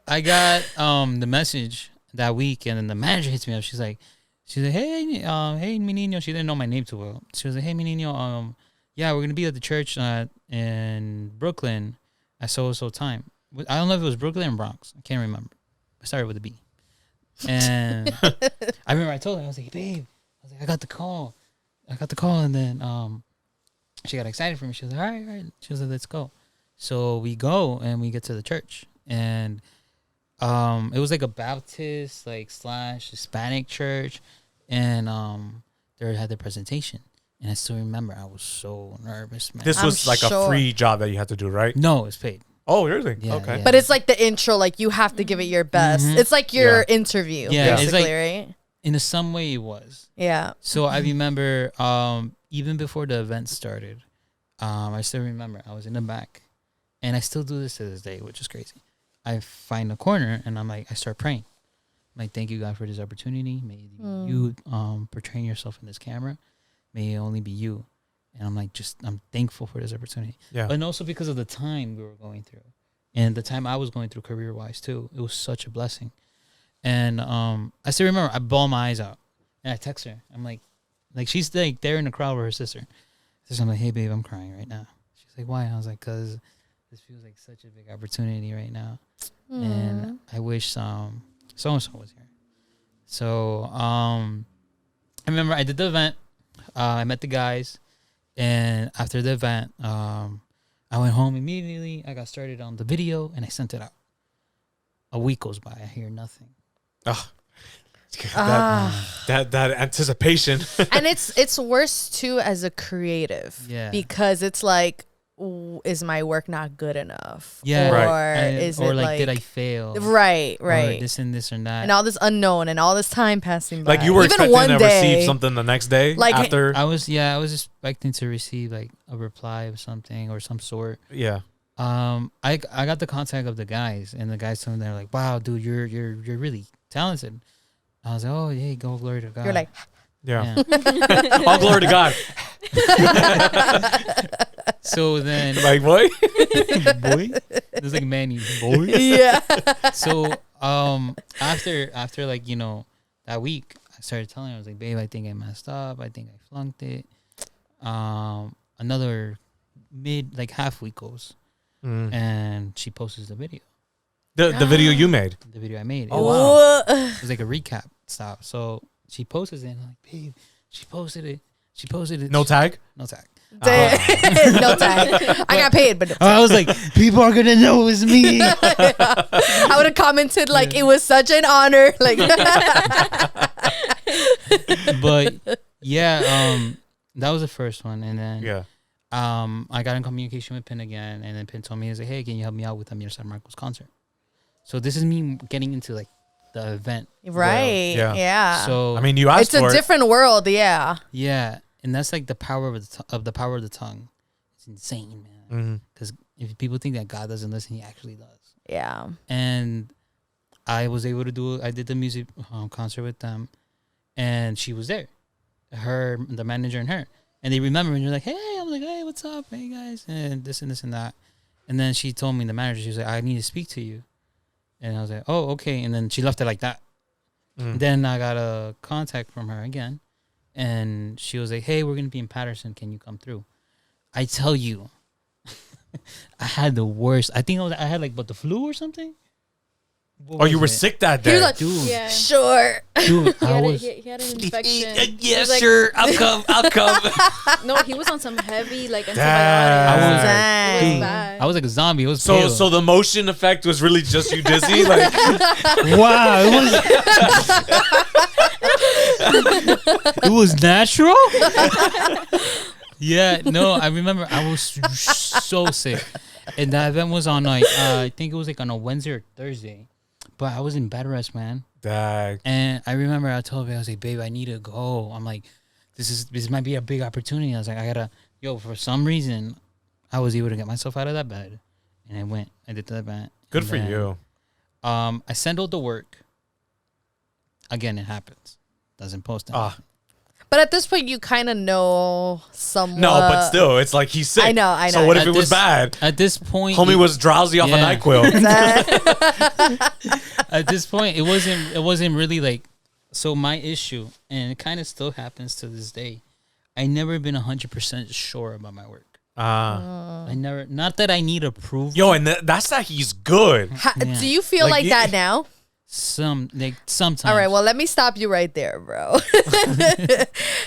I got the message that week, and then the manager hits me up. She's like, hey, mi niño. She didn't know my name too well. She was like, hey, mi niño, yeah, we're gonna be at the church in Brooklyn at so time. I don't know if it was Brooklyn or Bronx. I can't remember. I started with a B. And I remember I told her, I was like, babe, I got the call, and then she got excited for me. She was like, all right. She was like, let's go. So we go and we get to the church, and it was like a Baptist / Hispanic church, and they had their presentation. And I still remember I was so nervous, man. This was a free job that you had to do, right? No, it's paid. Oh, really? Yeah, okay. yeah. But it's like the intro, like you have to give it your best. It's like your interview, basically, right? In some way it was. Yeah. So I remember even before the event started, I still remember I was in the back, and I still do this to this day, which is crazy. I find a corner and I'm like, I start praying. I'm like, thank you, God, for this opportunity. May you portraying yourself in this camera. May it only be you. And I'm like, I'm thankful for this opportunity. Yeah. And also because of the time we were going through. And the time I was going through career-wise, too. It was such a blessing. And I still remember, I bawled my eyes out. And I text her. I'm like she's like there in the crowd with her sister. So I'm like, hey, babe, I'm crying right now. She's like, why? I was like, because this feels like such a big opportunity right now. And I wish so-and-so was here. So I remember I did the event. I met the guys, and after the event, I went home immediately. I got started on the video, and I sent it out. A week goes by. I hear nothing. That anticipation. And it's worse too as a creative. Yeah. Because it's like, is my work not good enough? Yeah. Or like did I fail? Right. Or this and this or that. And all this unknown and all this time passing by. Like you were expecting to receive something the next day after? I was expecting to receive like a reply of something or some sort. Yeah. I got the contact of the guys, and the guys told me, they're like, wow, dude, you're really talented. I was like, oh yeah, go glory to God. You're like, yeah. All glory to God. So then, like, boy, there's like Manny, boy. Yeah. So after like that week, I started telling her, I was like, babe, I think I messed up. I think I flunked it. Another half week goes, and she posts the video. The video you made. The video I made. Oh wow. It was like a recap style. So she posts it, and I'm like, babe, she posted it. No tag. No tag. No tag. I got paid, but no tag. I was like, people are gonna know it was me. I would have commented like, it was such an honor. Like, but yeah, that was the first one, and then I got in communication with Pin again, and then Pin told me, he was like, hey, can you help me out with the San Marcos concert? So this is me getting into like the event. Right. Yeah. So I mean, you asked it's a different world. Yeah. Yeah, and that's like the power of the power of the tongue. It's insane, man. Because if people think that God doesn't listen, He actually does. Yeah. And I was able to I did the music concert with them, and she was there, the manager and her, and they remember, and you're like, hey, I'm like, hey, what's up, hey guys, and this and this and that, and then she told me, the manager, she was like, I need to speak to you, and I was like, oh, okay, and then she left it like that. Then I got a contact from her again, and she was like, hey, we're gonna be in Patterson, can you come through? I tell you, I had the worst. I think I had like the flu or something. You were sick that day. He was like, dude. Yeah. Sure. Dude, he had an infection. Yes, like, sure. I'll come. No, he was on some heavy like antibiotics. Dang. It was bad. I was like a zombie. It was pale. So the motion effect was really just you dizzy. Like, wow, it was natural. Yeah, no, I remember I was so sick, and that event was on like I think it was like on a Wednesday or Thursday, but I was in bed rest, man. Dag. And I remember I told her, I was like, babe, I need to go. I'm like, this might be a big opportunity. I was like, I gotta, for some reason, I was able to get myself out of that bed, and I did that event. Good for you. I sent out the work. Again, it happens. Doesn't post anything. But at this point, you kind of know somewhat. No, but still, it's like he's sick. I know. So what if it was bad? At this point, Homie was drowsy off a NyQuil. At this point, it wasn't really like. So my issue, and it kind of still happens to this day, I never been 100% sure about my work. I never. Not that I need approval. Yo, and that's that he's good. Do you feel like that now? Sometimes. All right, well, let me stop you right there, bro.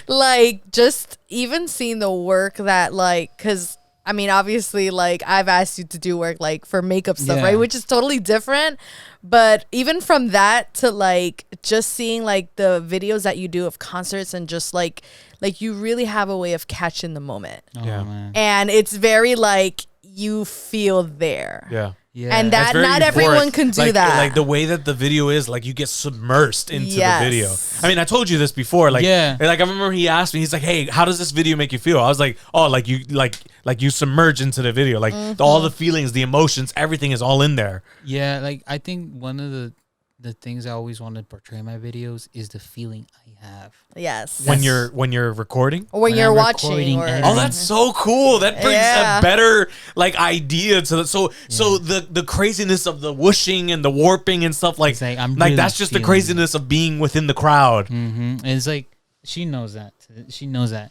Like, just even seeing the work that, like, because I mean, obviously, like, I've asked you to do work like for makeup stuff, right, which is totally different. But even from that to like just seeing like the videos that you do of concerts, and just like you really have a way of catching the moment. Man. And it's very like you feel there. Yeah. And that not everyone can do that. Like the way that the video is, like you get submersed into the video. I mean, I told you this before. Like, like I remember he asked me, he's like, "Hey, how does this video make you feel?" I was like, "Oh, like you submerge into the video, like all the feelings, the emotions, everything is all in there." Yeah, like I think one of the things I always want to portray in my videos is the feeling I have. Yes. When you're recording, or when you're watching. Oh, that's so cool. That brings a better like idea to the so the craziness of the whooshing and the warping and stuff like really that's just the craziness of being within the crowd. Mm-hmm. It's like she knows that. She knows that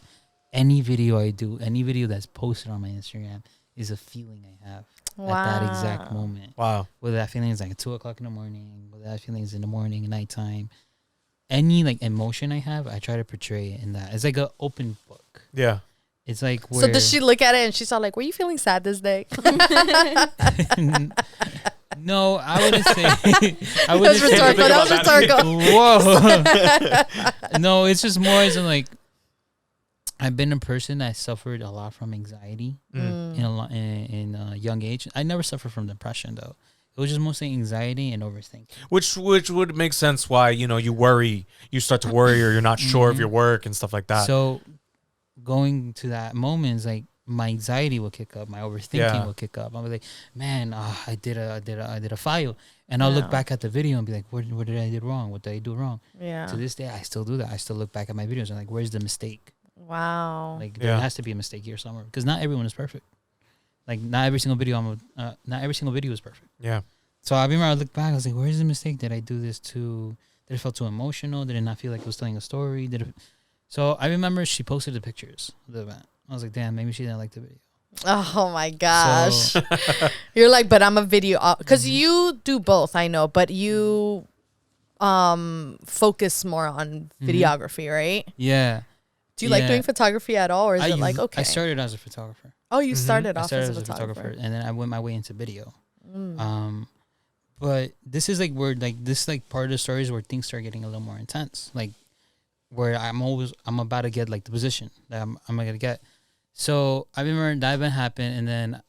any video I do, any video that's posted on my Instagram is a feeling I have. At that exact moment. Wow. Whether that feeling is like 2:00 in the morning, whether that feeling is in the morning, nighttime, any like emotion I have, I try to portray it in that. It's like an open book. Yeah. It's like So does she look at it and she's all like, "Were you feeling sad this day?" No, I wouldn't say. I wouldn't say That was rhetorical. Whoa. No, it's just more as in like, I've been a person that suffered a lot from anxiety in a young age. I never suffered from depression though. It was just mostly anxiety and overthinking. Which would make sense why, you start to worry or you're not sure of your work and stuff like that. So going to that moment is like my anxiety will kick up, my overthinking will kick up. I'm like, man, I did a file, and I'll look back at the video and be like, what did I do wrong? What did I do wrong? Yeah. To this day, I still do that. I still look back at my videos and like, where's the mistake? Wow. Like there has to be a mistake here somewhere, because not everyone is perfect. Like not every single video is perfect. Yeah. So I remember I looked back, I was like, where's the mistake? Did I do this did it feel too emotional? Did it not feel like it was telling a story? So I remember she posted the pictures of the event. I was like, damn, maybe she didn't like the video. Oh my gosh. So, you're like, but I'm a video, because you do both, I know, but you focus more on videography, right? Yeah. Do you like doing photography at all, or is it like, okay? I started as a photographer. Oh, you started off as a photographer. And then I went my way into video. But this is like where part of the story is where things start getting a little more intense. Like where I'm about to get like the position that I'm gonna get. So I remember that event happened, and then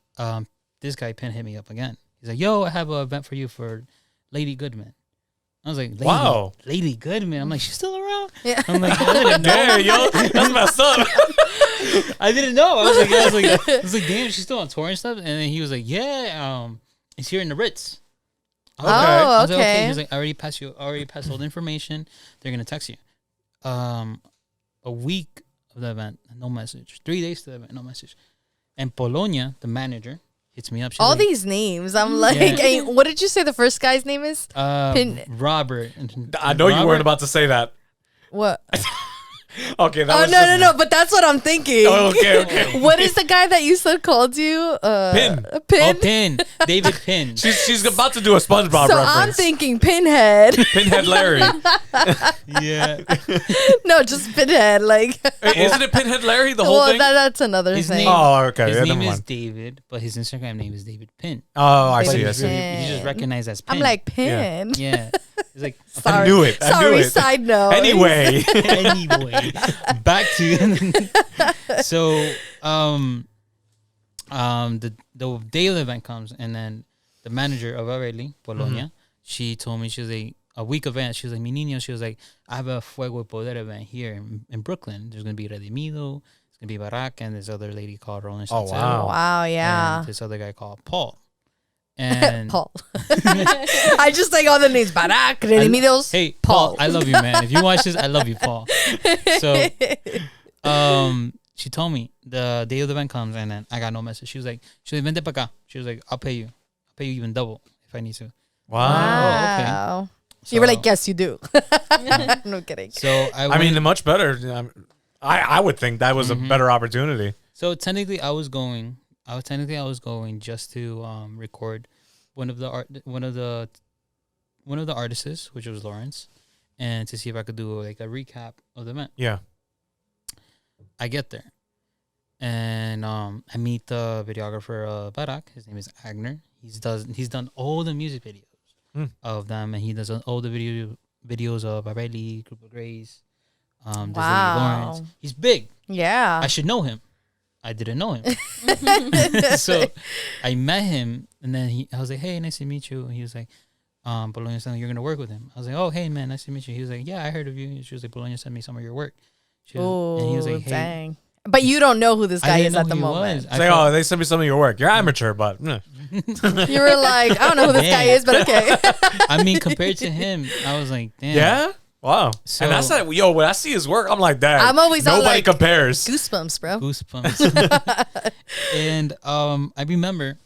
this guy Penn hit me up again. He's like, "Yo, I have an event for you for Lady Goodman." I was like, Lady Goodman. I'm like, she's still around? Yeah. I'm like, I didn't know. Damn, yo, that's messed up. I didn't know. I was like, damn, she's still on tour and stuff. And then he was like, yeah, it's here in the Ritz. Okay. Oh, okay. He was like, I already passed all the information. They're gonna text you. A week of the event, no message. 3 days to the event, no message. And Polonia, the manager, hits me up. She's all like, these names. I'm like, hey, what did you say the first guy's name is? Robert. I know you weren't about to say that. What? Okay. No. But that's what I'm thinking. Oh, okay. What is the guy that you said called you? Pin. Oh, Pin. David Pin. She's about to do a SpongeBob so reference. I'm thinking Pinhead. Pinhead Larry. Yeah. No, just Pinhead. Like, isn't it Pinhead Larry? The whole thing. That's another thing. Oh, okay. His name is David, but his Instagram name is David Pin. Oh, I see. He just recognized as Pin. I'm like, Pin. Yeah. It's like, sorry. I knew it. Side note. Anyway. Back to so the day of the event comes, and then the manager of Averly, Polonia, she told me, she was like, a week event. She was like, mi niño, she was like, I have a Fuego de Poder event here in Brooklyn. There's gonna be Redimido, it's gonna be Barak, and this other lady called Roland. Oh wow. Wow, yeah. And this other guy called Paul. And Paul. I just like all the names. Barak, Redimidos. Hey, Paul, I love you, man. If you watch this, I love you, Paul. So, she told me the day of the event comes, and then I got no message. She was like, vente pa acá. She was like, I'll pay you even double if I need to. Wow. Okay. So, you were like, yes, you do. No kidding. So I mean, much better. I would think that was a better opportunity. So technically, I was going just to record one of the artists, which was Lawrence, and to see if I could do like a recap of the event. Yeah. I get there, and I meet the videographer Barak. His name is Agner. He's done all the music videos of them, and he does all the videos of Averly, Grupo Grace, Lawrence. He's big. Yeah. I should know him. I didn't know him. So I met him, and then I was like, hey, nice to meet you. And he was like, Bologna said you're going to work with him. I was like, oh, hey, man, nice to meet you. He was like, yeah, I heard of you. She was like, Bologna sent me some of your work. And he was like, hey. Dang. But you don't know who this guy is at the moment. It's like, oh, they sent me some of your work. You're amateur, but. You were like, I don't know who this guy is, but okay. I mean, compared to him, I was like, damn. Yeah? Wow. So, and that's like, when I see his work, I'm like, that. I'm always nobody compares. Goosebumps, bro. Goosebumps. And I remember,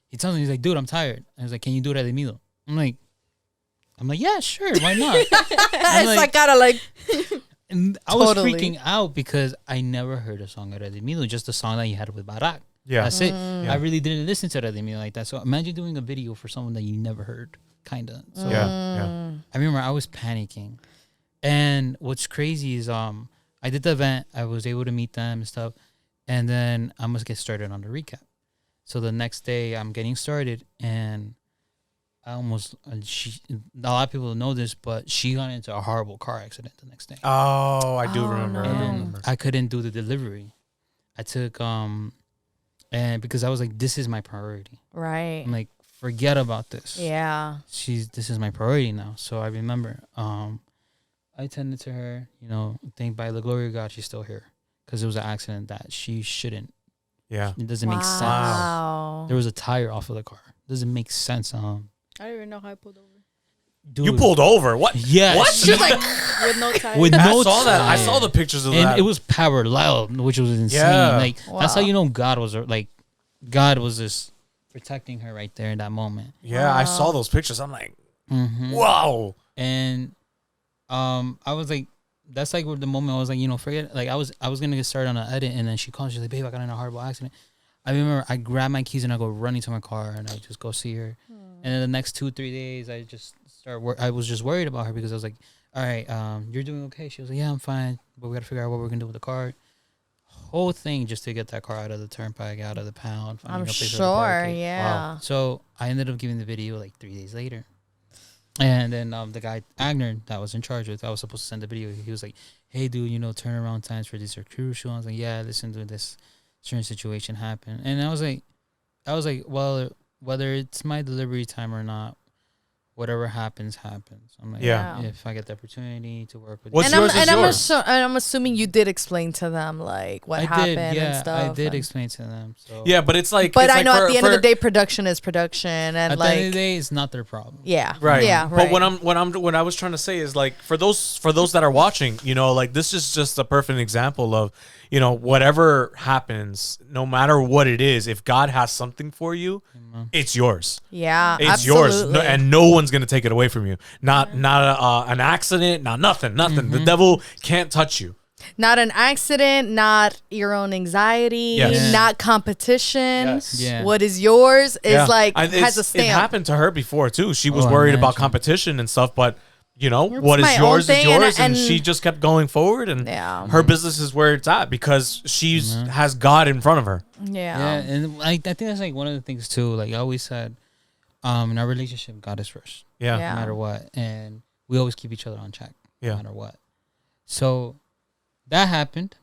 he tells me, he's like, dude, I'm tired. I was like, can you do it at the Milo? I'm like, yeah, sure, why not? It's like gotta like. And I was freaking out because I never heard a song of Redimido, just the song that you had with Barak. Yeah. That's it. Yeah. I really didn't listen to Redimido like that. So imagine doing a video for someone that you never heard, kind of. So yeah. I remember I was panicking. And what's crazy is I did the event. I was able to meet them and stuff. And then I must get started on the recap. So the next day I'm getting started, and a lot of people know this, but she got into a horrible car accident the next day. Oh, I do remember. No. I do remember. I couldn't do the delivery. I took and because I was like, this is my priority. Right. I'm like, forget about this. Yeah. This is my priority now. So I remember I attended to her, thank by the glory of God she's still here, because it was an accident that she shouldn't. Yeah. It doesn't make sense. Wow. There was a tire off of the car. Doesn't make sense. I don't even know how I pulled over. Dude. You pulled over? What? Yeah. What? She was like, with no tires. With I no saw that. I tire. saw the pictures of And that. it was parallel, which was insane. Yeah. Like that's how Wow. you know God was just protecting her right there in that moment. Yeah, I saw those pictures. I'm like, Mm-hmm. wow. And I was like, that's like the moment I was like, forget. Like I was gonna get started on an edit, and then she calls. She's like, babe, I got in a horrible accident. I remember I grabbed my keys and I go running to my car and I just go see her. And then the next 2-3 days, I just I was just worried about her because I was like, all right, you're doing okay. She was like, yeah, I'm fine, but we got to figure out what we're gonna do with the car. Whole thing just to get that car out of the turnpike, out of the pound. I'm sure, yeah. Wow. So I ended up giving the video like 3 days later. And then the guy, Agner, that was in charge of it, I was supposed to send the video. He was like, hey, dude, turnaround times for these are crucial. I was like, yeah, listen to this certain situation happen. And I was like, well, whether it's my delivery time or not, whatever happens. I'm like, if I get the opportunity to work with, I'm assuming you did explain to them like what happened and stuff. I did explain to them. So yeah, but it's like, but I know at the end of the day, production is production, and at the end of the day, it's not their problem. Yeah, right. Yeah, but what I was trying to say is like for those that are watching, you know, like this is just a perfect example of, you know, whatever happens, no matter what it is, if God has something for you, it's yours. Yeah, it's absolutely. yours, and no one's gonna take it away from you. Not an accident, nothing. The devil can't touch you. Not an accident, not your own anxiety, not competition. Yes. Yeah. What is yours is like has a stamp. It happened to her before too. She was worried about competition and stuff, but you know, what is yours is yours, and she just kept going forward, and her business is where it's at because she's has God in front of her. Yeah, and I think that's like one of the things too. Like I always said, in our relationship, God is first. Yeah. No matter what, and we always keep each other on track. No matter what. So that happened,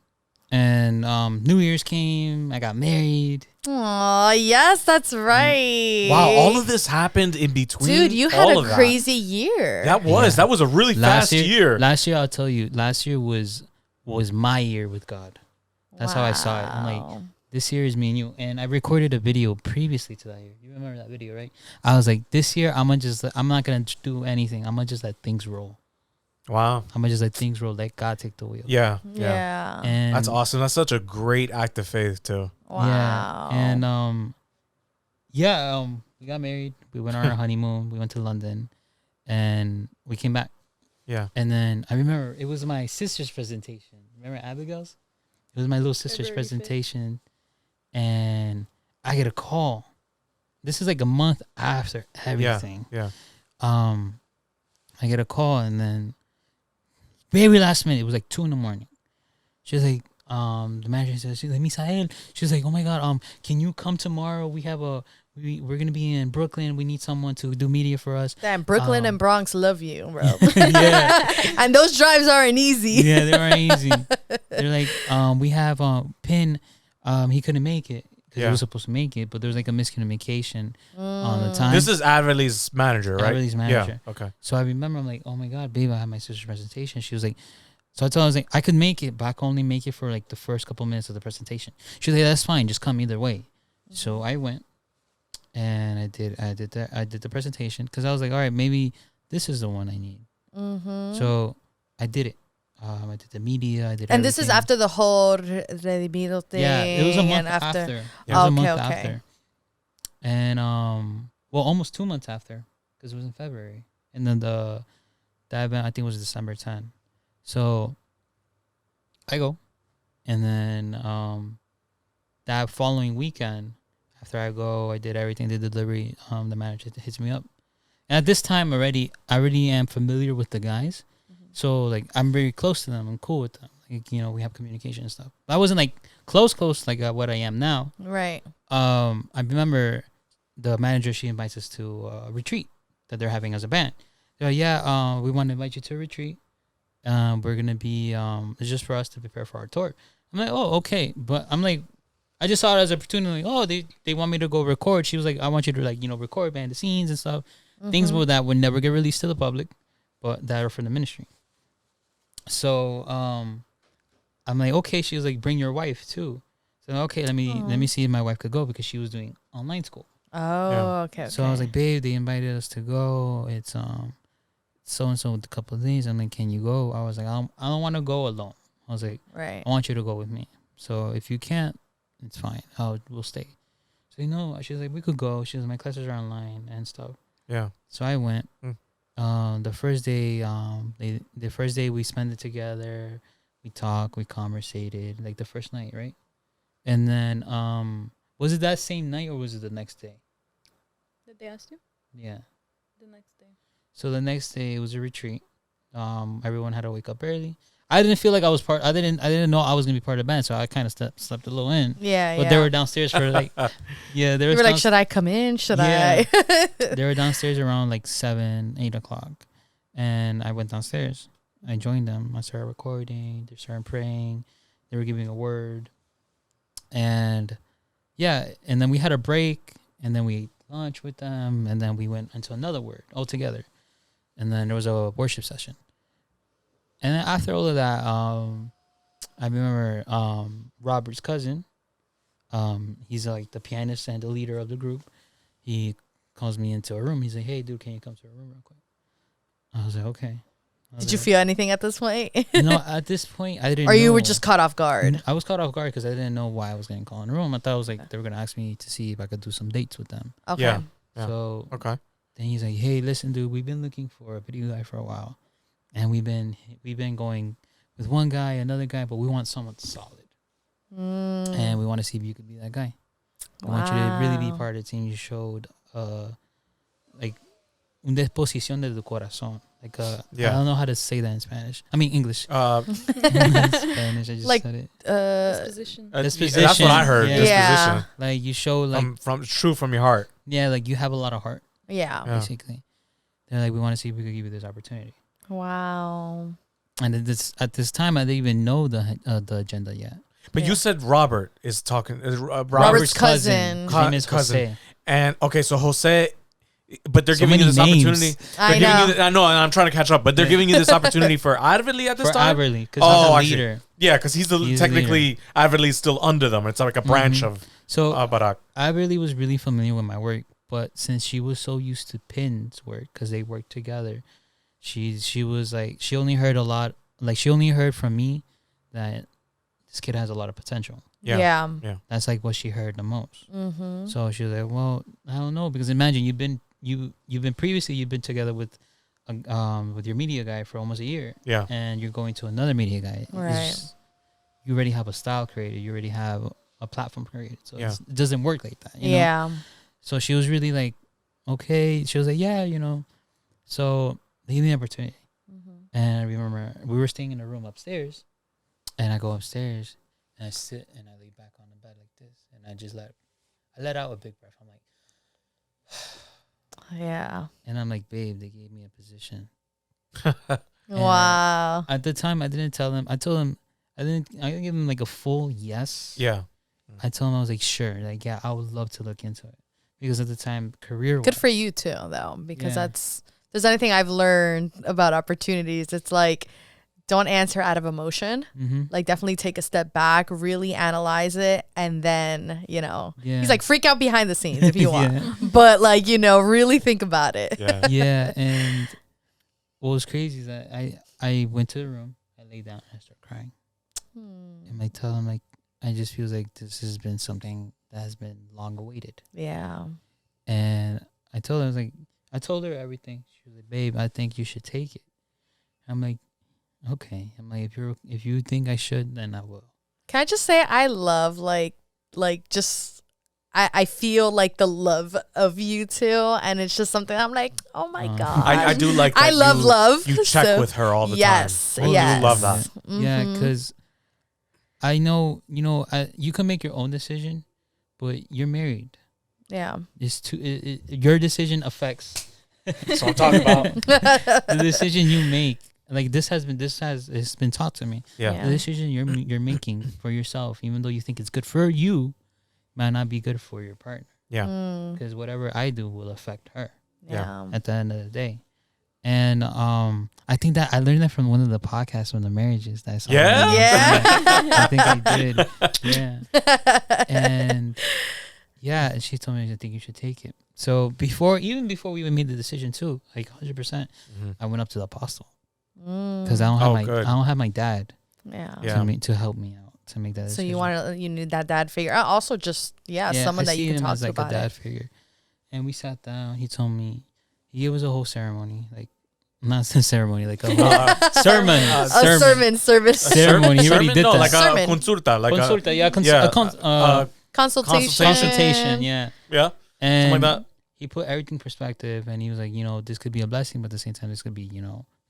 and New Year's came. I got married. Oh yes, that's right. Wow, all of this happened in between. Dude, you had a crazy year. That was a really fast year. Last year, I'll tell you, last year was my year with God. That's how I saw it. I'm like, this year is me and you. And I recorded a video previously to that year. You remember that video, right? I was like, this year, I'm not gonna do anything. I'm gonna just let things roll. Wow. I'm gonna just let things roll. Let God take the wheel. Yeah. And that's awesome. That's such a great act of faith too. Wow. Yeah. And we got married. We went on our honeymoon. We went to London, and we came back. Yeah. And then I remember it was my sister's presentation. Remember Abigail's? It was my little sister's presentation, and I get a call. This is like a month after everything. Yeah. I get a call, and then very last minute, it was like 2 a.m. She was like, the manager says, she's like, Misael. She's like, oh my God, can you come tomorrow? We're gonna be in Brooklyn. We need someone to do media for us. Damn, Brooklyn and Bronx love you, bro. Yeah. And those drives aren't easy. Yeah, they aren't easy. They're like, we have Pin. He couldn't make it because he was supposed to make it, but there was like a miscommunication on the time. This is Averly's manager, right? Averly's manager. Yeah. Okay. So I remember I'm like, oh my God, babe, I have my sister's presentation. She was like, so I told her, I was like, I could make it, but I could only make it for like the first couple minutes of the presentation. She was like, that's fine, just come either way. So I went, and I did the presentation because I was like, all right, maybe this is the one I need. Mm-hmm. So I did it. I did the media. I did. And everything. This is after the whole Redimido thing. Yeah, it was a month after. Yeah, it was a month after. And well, almost 2 months after because it was in February, and then that event I think was December 10. So I go, and then that following weekend, after I go, I did everything, the delivery. The manager hits me up, and at this time I already am familiar with the guys, so like I'm very close to them. I'm cool with them. Like, you know, we have communication and stuff. I wasn't like close like what I am now. Right. I remember the manager, she invites us to a retreat that they're having as a band. So we want to invite you to a retreat. We're gonna be it's just for us to prepare for our tour. I'm like, oh, okay, but I'm like, I just saw it as an opportunity. Like, oh, they want me to go record. She was like, I want you to like, you know, record behind the scenes and stuff, things that would never get released to the public, but that are for the ministry. So I'm like, okay. She was like, bring your wife too. So okay, let me see if my wife could go because she was doing online school. Oh, okay. So I was like, babe, they invited us to go. It's so and so with a couple of things. I'm like, can you go? I was like, I don't want to go alone. I was like, right. I want you to go with me. So if you can't, it's fine. We'll stay. So she was like, we could go. She was like, my classes are online and stuff. Yeah. So I went. The first day, we spent it together. We talked, we conversated, like the first night, right? And then, was it that same night or was it the next day? Did they ask you? Yeah. The next day. So the next day it was a retreat. Everyone had to wake up early. I didn't feel like I was part. I didn't know I was gonna be part of the band, so I kind of slept a little in. Yeah, but they were downstairs for like, yeah, they were like, should I come in? Should I? They were downstairs around like 7, 8 o'clock, and I went downstairs. I joined them. I started recording. They started praying. They were giving a word, and then we had a break, and then we ate lunch with them, and then we went into another word altogether, and then there was a worship session. And then after all of that, I remember Robert's cousin. He's like the pianist and the leader of the group. He calls me into a room. He's like, "Hey, dude, can you come to a room real quick?" I was like, "Okay." Did you feel anything at this point? No, at this point, I didn't. Or you were just caught off guard? I was caught off guard because I didn't know why I was getting called in the room. I thought it was like they were gonna ask me to see if I could do some dates with them. Okay. Yeah. So okay. Then he's like, "Hey, listen, dude, we've been looking for a video guy for a while, and we've been going with one guy, another guy, but we want someone solid, and we want to see if you could be that guy. I want you to really be part of the team. You showed like una disposición de tu corazón." Like I don't know how to say that in Spanish. I mean English. In Spanish, I just like, said it. Disposition. Disposition. That's what I heard. Yeah. Disposition. Like you show like from true from your heart. Yeah, like you have a lot of heart. Yeah. Basically, they're like, we want to see if we could give you this opportunity. Wow. And at this time, I didn't even know the agenda yet. But you said Robert is talking. Robert's cousin. His name is Jose. And okay, so Jose. But they're So giving you this many names. opportunity. I know. I know, and I'm trying to catch up. But they're giving you this opportunity for Averly at this time. Averly, because he's the leader. Yeah, because he's technically Averly's still under them. It's like a branch of Barak. Averly was really familiar with my work, but since she was so used to Pin's work because they worked together, she was like she only heard from me that this kid has a lot of potential. Yeah. That's like what she heard the most. Mm-hmm. So she was like, "Well, I don't know," because imagine you've been together with your media guy for almost a year. Yeah. And you're going to another media guy. Right. You already have a style created. You already have a platform created. So it doesn't work like that. You know? So she was really like, okay. She was like, yeah, So they gave me the opportunity. Mm-hmm. And I remember we were staying in a room upstairs. And I go upstairs and I sit and I lay back on the bed like this. And I just let out a big breath. I'm like, yeah. And I'm like, babe, they gave me a position. Wow. At the time, I didn't tell them. I told them, I didn't give them like a full yes. Yeah. I told them, I was like, sure. Like, yeah, I would love to look into it. Because at the time, career. Good for you too, though. Because if there's anything I've learned about opportunities, it's like, don't answer out of emotion. Mm-hmm. Like, definitely take a step back, really analyze it, and then, he's like, freak out behind the scenes if you want. But, like, really think about it. Yeah. Yeah. And what was crazy is that I went to the room, I laid down, and I started crying. And I tell him, like, I just feel like this has been something that has been long awaited. Yeah. And I told her everything. She was like, babe, I think you should take it. I'm like, okay. I'm like, if you think I should, then I will. Can I just say I love I feel like the love of you two, and it's just something I'm like, oh my god. I do like that. I love love. You check with her all the time. Yes. I do love that. Mm-hmm. Yeah, because I know, you can make your own decision, but you're married. Yeah. Your decision affects. That's what I'm talking about. The decision you make. Like this has been taught to me. Yeah. The decision you're making for yourself, even though you think it's good for you, might not be good for your partner. Yeah. Because whatever I do will affect her. Yeah. At the end of the day. And I think that I learned that from one of the podcasts from the marriages that I saw. Yeah. I think I did. Yeah. And and she told me, I think you should take it. So before we even made the decision too, like 100%, I went up to the apostle. Because I don't have my dad. To help me out to make that decision. So you need that dad figure. Also, just someone that you can talk to like about a dad it. figure. And we sat down. He told me he gave us a whole ceremony, like not a ceremony, like a whole sermon. Sermon service. Ceremony. He already did that. Like sermon. a consulta, like consulta. Consultation. Consultation. Yeah. something And like that. He put everything in perspective, and he was like, this could be a blessing, but at the same time, this could be,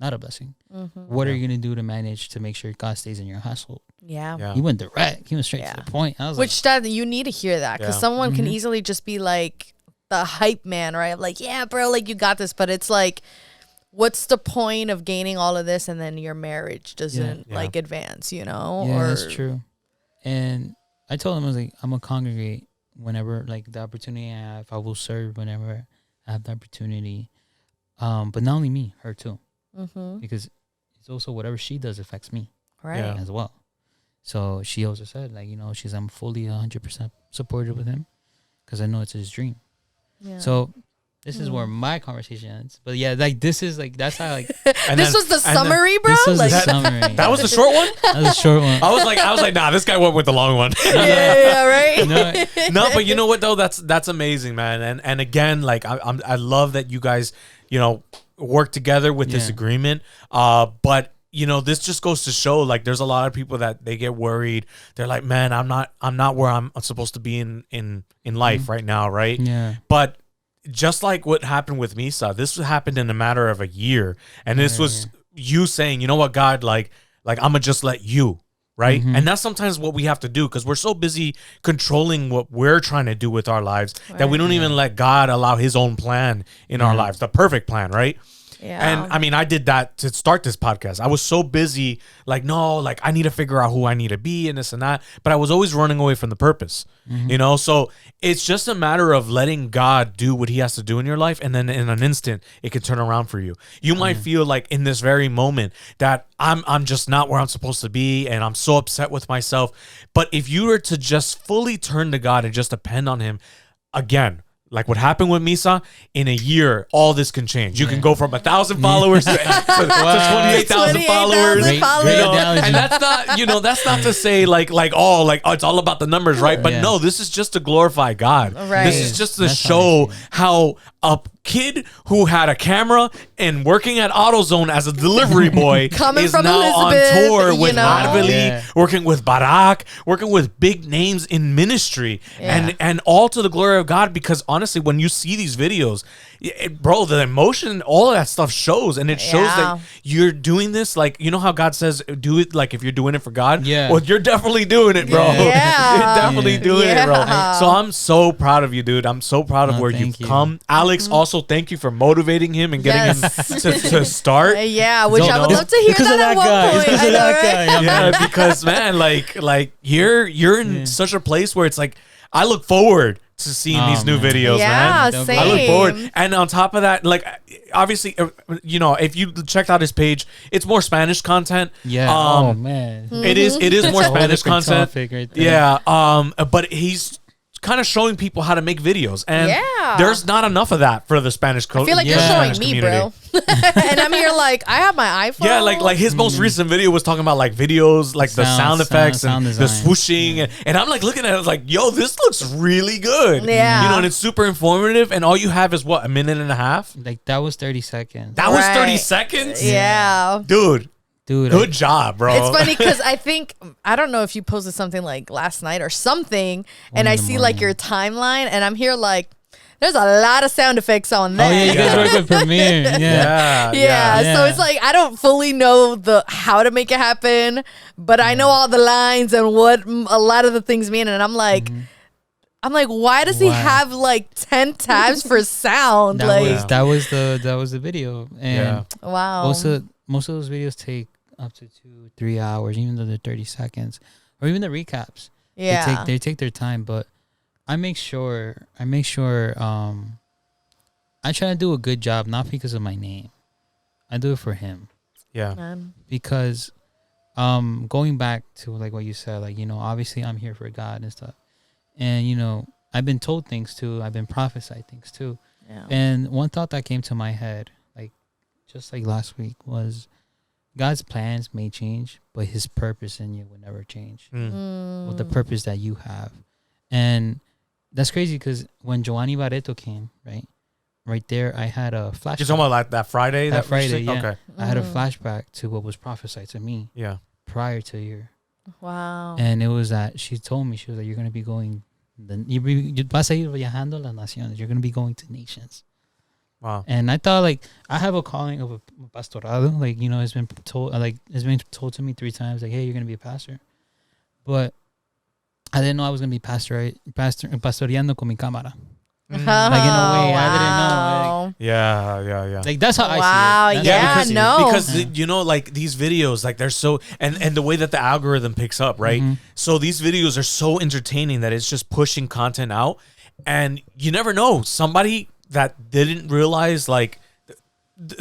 not a blessing. Mm-hmm. What are you going to do to manage to make sure God stays in your household? Yeah. He went direct. He went straight to the point. I was Dad, you need to hear that because someone can easily just be like the hype man, right? Like, yeah, bro, like you got this. But it's like, what's the point of gaining all of this and then your marriage doesn't advance, Yeah, that's true. And I told him, I was like, I'm going to congregate whenever like the opportunity I have, I will serve whenever I have the opportunity. But not only me, her too, because it's also whatever she does affects me, right, as well. So she also said, like, I'm fully 100% supportive with him because I know it's his dream. Yeah. So this is where my conversation ends. But yeah, like this is like that's how like. This was the summary, bro. This was the summary. That was the short one. That was a short one. I was like, nah, this guy went with the long one. Yeah, right. No, but you know what though? That's amazing, man. And again, like I love that you guys, work together with this agreement. But this just goes to show, like, there's a lot of people that they get worried. They're like, man, I'm not where I'm supposed to be in life right now, right? Yeah. But just like what happened with Misa, this happened in a matter of a year, and this was you saying, you know what, God, like I'm gonna just let you, right? And that's sometimes what we have to do because we're so busy controlling what we're trying to do with our lives that we don't even let God allow His own plan in our lives, the perfect plan, right? Yeah. And I mean, I did that to start this podcast. I was so busy, like, no, like I need to figure out who I need to be and this and that. But I was always running away from the purpose, So it's just a matter of letting God do what He has to do in your life. And then in an instant, it can turn around for you. You might feel like in this very moment that I'm just not where I'm supposed to be. And I'm so upset with myself. But if you were to just fully turn to God and just depend on Him, again, like what happened with Misa, in a year, all this can change. You can go from 1,000 followers to 28,000 followers. Great and that's not, that's not to say oh, it's all about the numbers, right? But no, this is just to glorify God. Right. This is just to show how a kid who had a camera and working at AutoZone as a delivery boy is now on tour with Maribel, working with Barak, working with big names in ministry, and all to the glory of God. Because honestly, when you see these videos, bro, the emotion, all of that stuff shows, and it shows that you're doing this like, how God says do it, like if you're doing it for God. Well, you're definitely doing it, bro. You're definitely doing it, bro. So I'm so proud of you, dude. I'm so proud of where you've come. Alex, also thank you for motivating him and getting him to start. Which I would love to hear that at one point. I know, right? Yeah, because man, like you're in such a place where it's like I look forward to seeing these new videos, man. Same. I look forward. And on top of that, like, obviously, if you checked out his page, it's more Spanish content. Yeah. Man. It is more Spanish content. Right there. Yeah. But he's kind of showing people how to make videos, and there's not enough of that for the Spanish community. I feel like you're showing me, bro. And I'm here like, I have my iPhone. Yeah, like his most recent video was talking about like videos, like the sound effects and the swooshing, and I'm like looking at it, I was like, yo, this looks really good. Yeah, and it's super informative, and all you have is what, a minute and a half? Like that was 30 seconds. That was 30 seconds? Yeah, dude, good job, bro. It's funny because I don't know if you posted something like last night or something, and I see like your timeline, and I'm here like, there's a lot of sound effects on there. Oh yeah, you guys work with Premiere. Yeah. So it's like I don't fully know how to make it happen, but I know all the lines and what a lot of the things mean, and I'm like, why does he have like 10 tabs for sound? That was the video, and wow. Most of those videos take up to 2-3 hours, even though they're 30 seconds, or even the recaps. Yeah, they take their time, but I make sure I try to do a good job, not because of my name. I do it for him. Yeah. Because going back to like what you said, like, obviously I'm here for God and stuff. And, I've been told things too. I've been prophesied things too. Yeah. And one thought that came to my head, like just like last week, was God's plans may change, but His purpose in you will never change. With the purpose that you have. And that's crazy because when Giovanni Barreto came, right there, I had a flashback. You're talking about like that Friday? That Friday, yeah. Okay. I had a flashback to what was prophesied to me. Yeah. Prior to here. Wow. And it was that she told me, she was like, you're going to be going, vas a ir viajando las naciones. You're going to be going to nations. Wow. And I thought, like, I have a calling of a pastorado. Like, it's been told to me 3 times, like, hey, you're going to be a pastor. But I didn't know I was going to be pastoreando con mi cámara. Like, in a way, I didn't know. Wow. Yeah. Like that's how I see it. Wow. Yeah. No. Because you know, like these videos, like they're so and the way that the algorithm picks up, right? So these videos are so entertaining that it's just pushing content out, and you never know, somebody that didn't realize, like,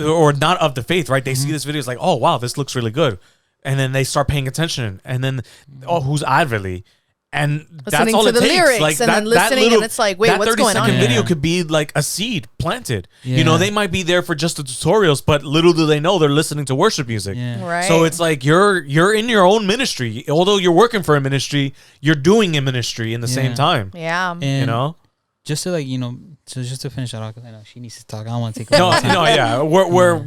or not of the faith, right? They see this video, it's like, oh wow, this looks really good, and then they start paying attention, and then who's Averly? And listening that's all to it the takes. lyrics Like and that, then listening, and it's like, wait, what's going on? That 30-second video could be like a seed planted. Yeah. You know, they might be there for just the tutorials, but little do they know they're listening to worship music. Yeah. Right. So it's like you're in your own ministry. Although you're working for a ministry, you're doing a ministry in the same time. Yeah. And you know, just to, like, you know, so just to finish that off, because I know she needs to talk. I don't want to take no, yeah, we're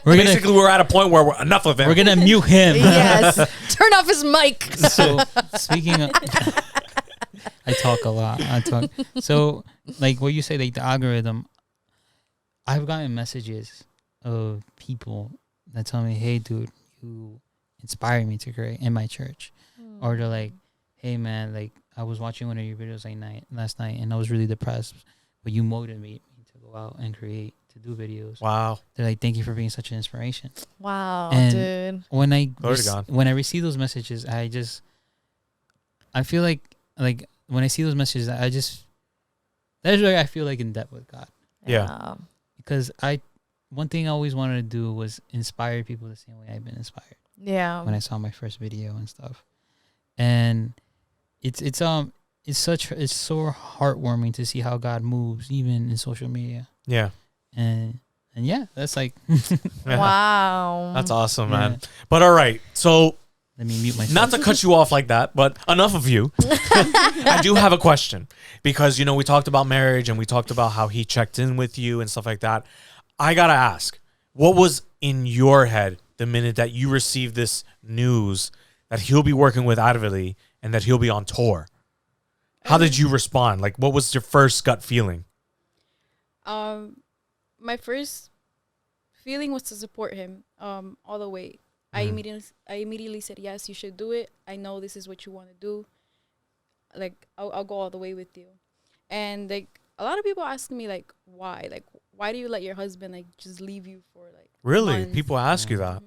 basically we're at a point where we're enough of it. We're gonna mute him. Yes. Turn off his mic. So speaking of, I talk a lot. So like what you say, like the algorithm. I've gotten messages of people that tell me, "Hey, dude, you inspired me to create in my church," or they're like, "Hey, man, like I was watching one of your videos last night, and I was really depressed, but you motivated me to go out and create, to do videos." Wow. They're like, "Thank you for being such an inspiration." Wow, And dude. when I God. when I receive those messages, I feel like when I see those messages, that's why I feel like in debt with God. Yeah. Because one thing I always wanted to do was inspire people the same way I've been inspired. Yeah. When I saw my first video and stuff, and it's so heartwarming to see how God moves even in social media. Yeah. And yeah, that's like Wow. That's awesome, man. But all right, so let me mute myself. not to cut you off like that, but enough of you. I do have a question, because, you know, we talked about marriage and we talked about how he checked in with you and stuff like that. I got to ask, what was in your head the minute that you received this news that he'll be working with Averly and that he'll be on tour? How did you respond? Like, what was your first gut feeling? My first feeling was to support him all the way. I immediately said, yes, you should do it. I know this is what you want to do. Like, I'll go all the way with you. And like a lot of people ask me, like, why? Like, why do you let your husband like just leave you for like Really? months? People ask you that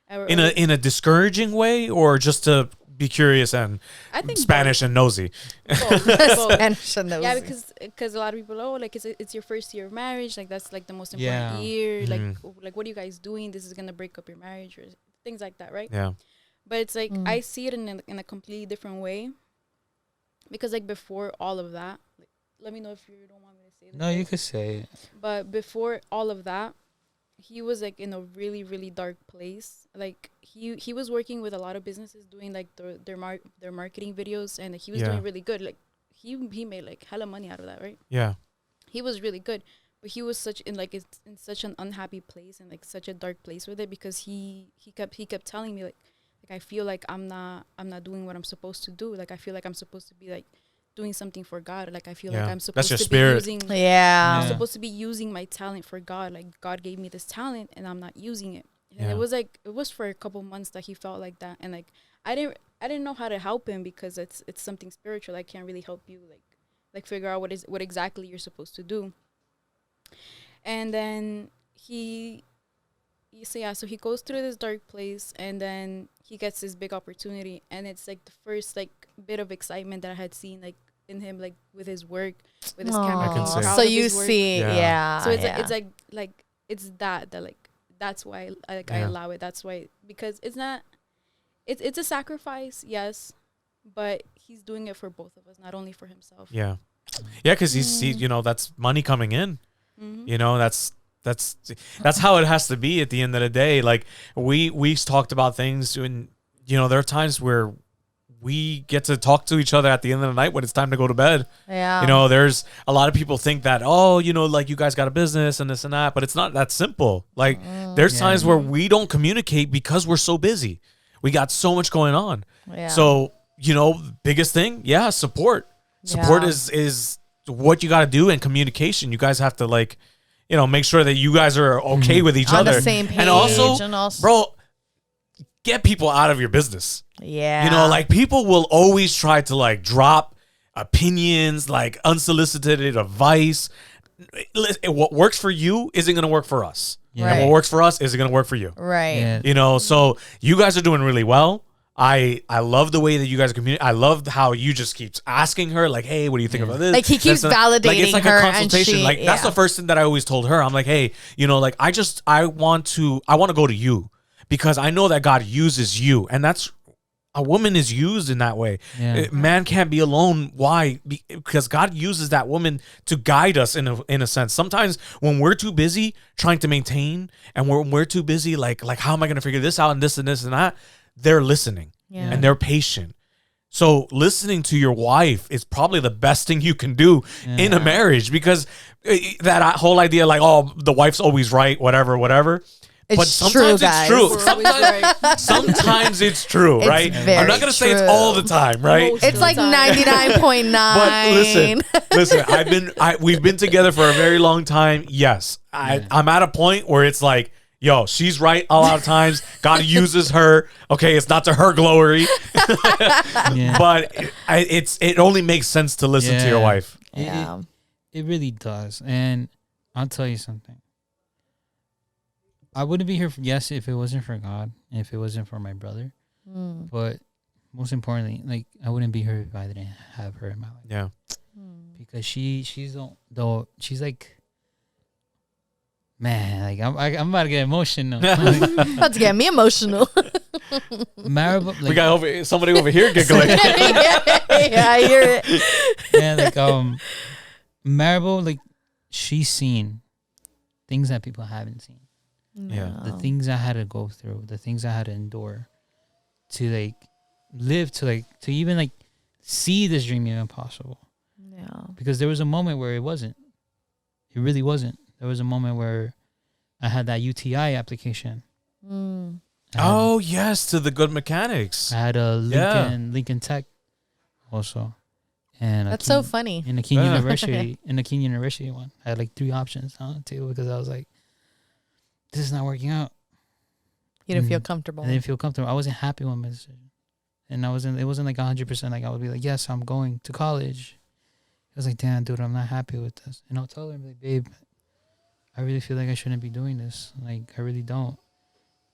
Mm-hmm. in a discouraging way, or just to be curious and I think Spanish and nosy? both. Spanish and those. Yeah, because a lot of people, like it's your first year of marriage, like that's like the most important year. Like what are you guys doing? This is gonna break up your marriage or things like that, right? Yeah. But it's like I see it in a completely different way, because like before all of that, like, let me know if you don't want me to say this. No, you could say it. But before all of that, he was like in a really, really dark place. Like he was working with a lot of businesses doing like their marketing videos, and he was doing really good. Like he made like hella money out of that, right? Yeah. He was really good, but he was in such an unhappy place and like such a dark place with it, because he kept telling me like I feel like I'm not doing what I'm supposed to do. Like I feel like I'm supposed to be like doing something for God. Like I feel like I'm supposed to be using I'm supposed to be using my talent for God. Like God gave me this talent and I'm not using it. And it was for a couple months that he felt like that, and like I didn't know how to help him, because it's something spiritual. I can't really help you like figure out what exactly you're supposed to do. And then so he goes through this dark place, and then he gets this big opportunity, and it's like the first like bit of excitement that I had seen like in him, like with his work, with his camera. So you see, so it's like it's that like that's why I allow it. That's why, because it's not, it's a sacrifice, yes, but he's doing it for both of us, not only for himself. Yeah, because he's you know, that's money coming in. You know, that's how it has to be at the end of the day. Like we talked about things, and you know, there are times where we get to talk to each other at the end of the night when it's time to go to bed. Yeah. You know, there's a lot of people think that, oh, you know, like you guys got a business and this and that, but it's not that simple. Like there's times where we don't communicate because we're so busy. We got so much going on. Yeah. So, you know, biggest thing, support. Support is what you got to do, and communication. You guys have to, like, you know, make sure that you guys are okay with each other. On the same page. And also, bro, get people out of your business. Yeah. You know, like people will always try to like drop opinions, like unsolicited advice. what works for you isn't going to work for us. Yeah. Right. And what works for us isn't going to work for you. Right. Yeah. You know, so you guys are doing really well. I love the way that you guys communicate. I love how you just keep asking her, like, hey, what do you think about this? Like, he keeps validating like, it's like her, a consultation. and Like, that's the first thing that I always told her. I'm like, hey, you know, like, I want to go to you because I know that God uses you, and that's a woman is used in that way. Yeah. Man can't be alone. Why? Because God uses that woman to guide us in a sense. Sometimes when we're too busy trying to maintain, and we're too busy, like how am I going to figure this out and this and this and that? They're listening and they're patient. So listening to your wife is probably the best thing you can do in a marriage, because that whole idea, like, oh, the wife's always right, whatever. But sometimes it's true. Sometimes it's true, right? I'm not gonna say it's all the time, right? It's like 99.9. But listen, we've been together for a very long time. Yes, I'm at a point where it's like, yo, she's right a lot of times. God uses her. Okay, it's not to her glory, but it only makes sense to listen to your wife. It really does. And I'll tell you something. I wouldn't be here, if it wasn't for God, and if it wasn't for my brother. But most importantly, like, I wouldn't be here if I didn't have her in my life. Yeah. Because she's like, man, like, I'm about to get emotional. About to get me emotional. Maribel, like, we got somebody over here giggling. Yeah, I hear it. Yeah, like, Maribel, like, she's seen things that people haven't seen. Yeah. The things I had to go through, the things I had to endure to, like, live, to even, like, see this dream even possible. Yeah. Because there was a moment where it wasn't. It really wasn't. There was a moment where I had that UTI application. Oh, yes, to the good mechanics. I had a Lincoln Tech also. And That's so funny. In the Keene University one. I had like 3 options too, because I was like, this is not working out. You didn't feel comfortable. I didn't feel comfortable. I wasn't happy with my decision. And it wasn't like 100%. Like, I would be like, yes, I'm going to college. I was like, damn, dude, I'm not happy with this. And I'll tell her, like, babe, I really feel like I shouldn't be doing this. Like, I really don't.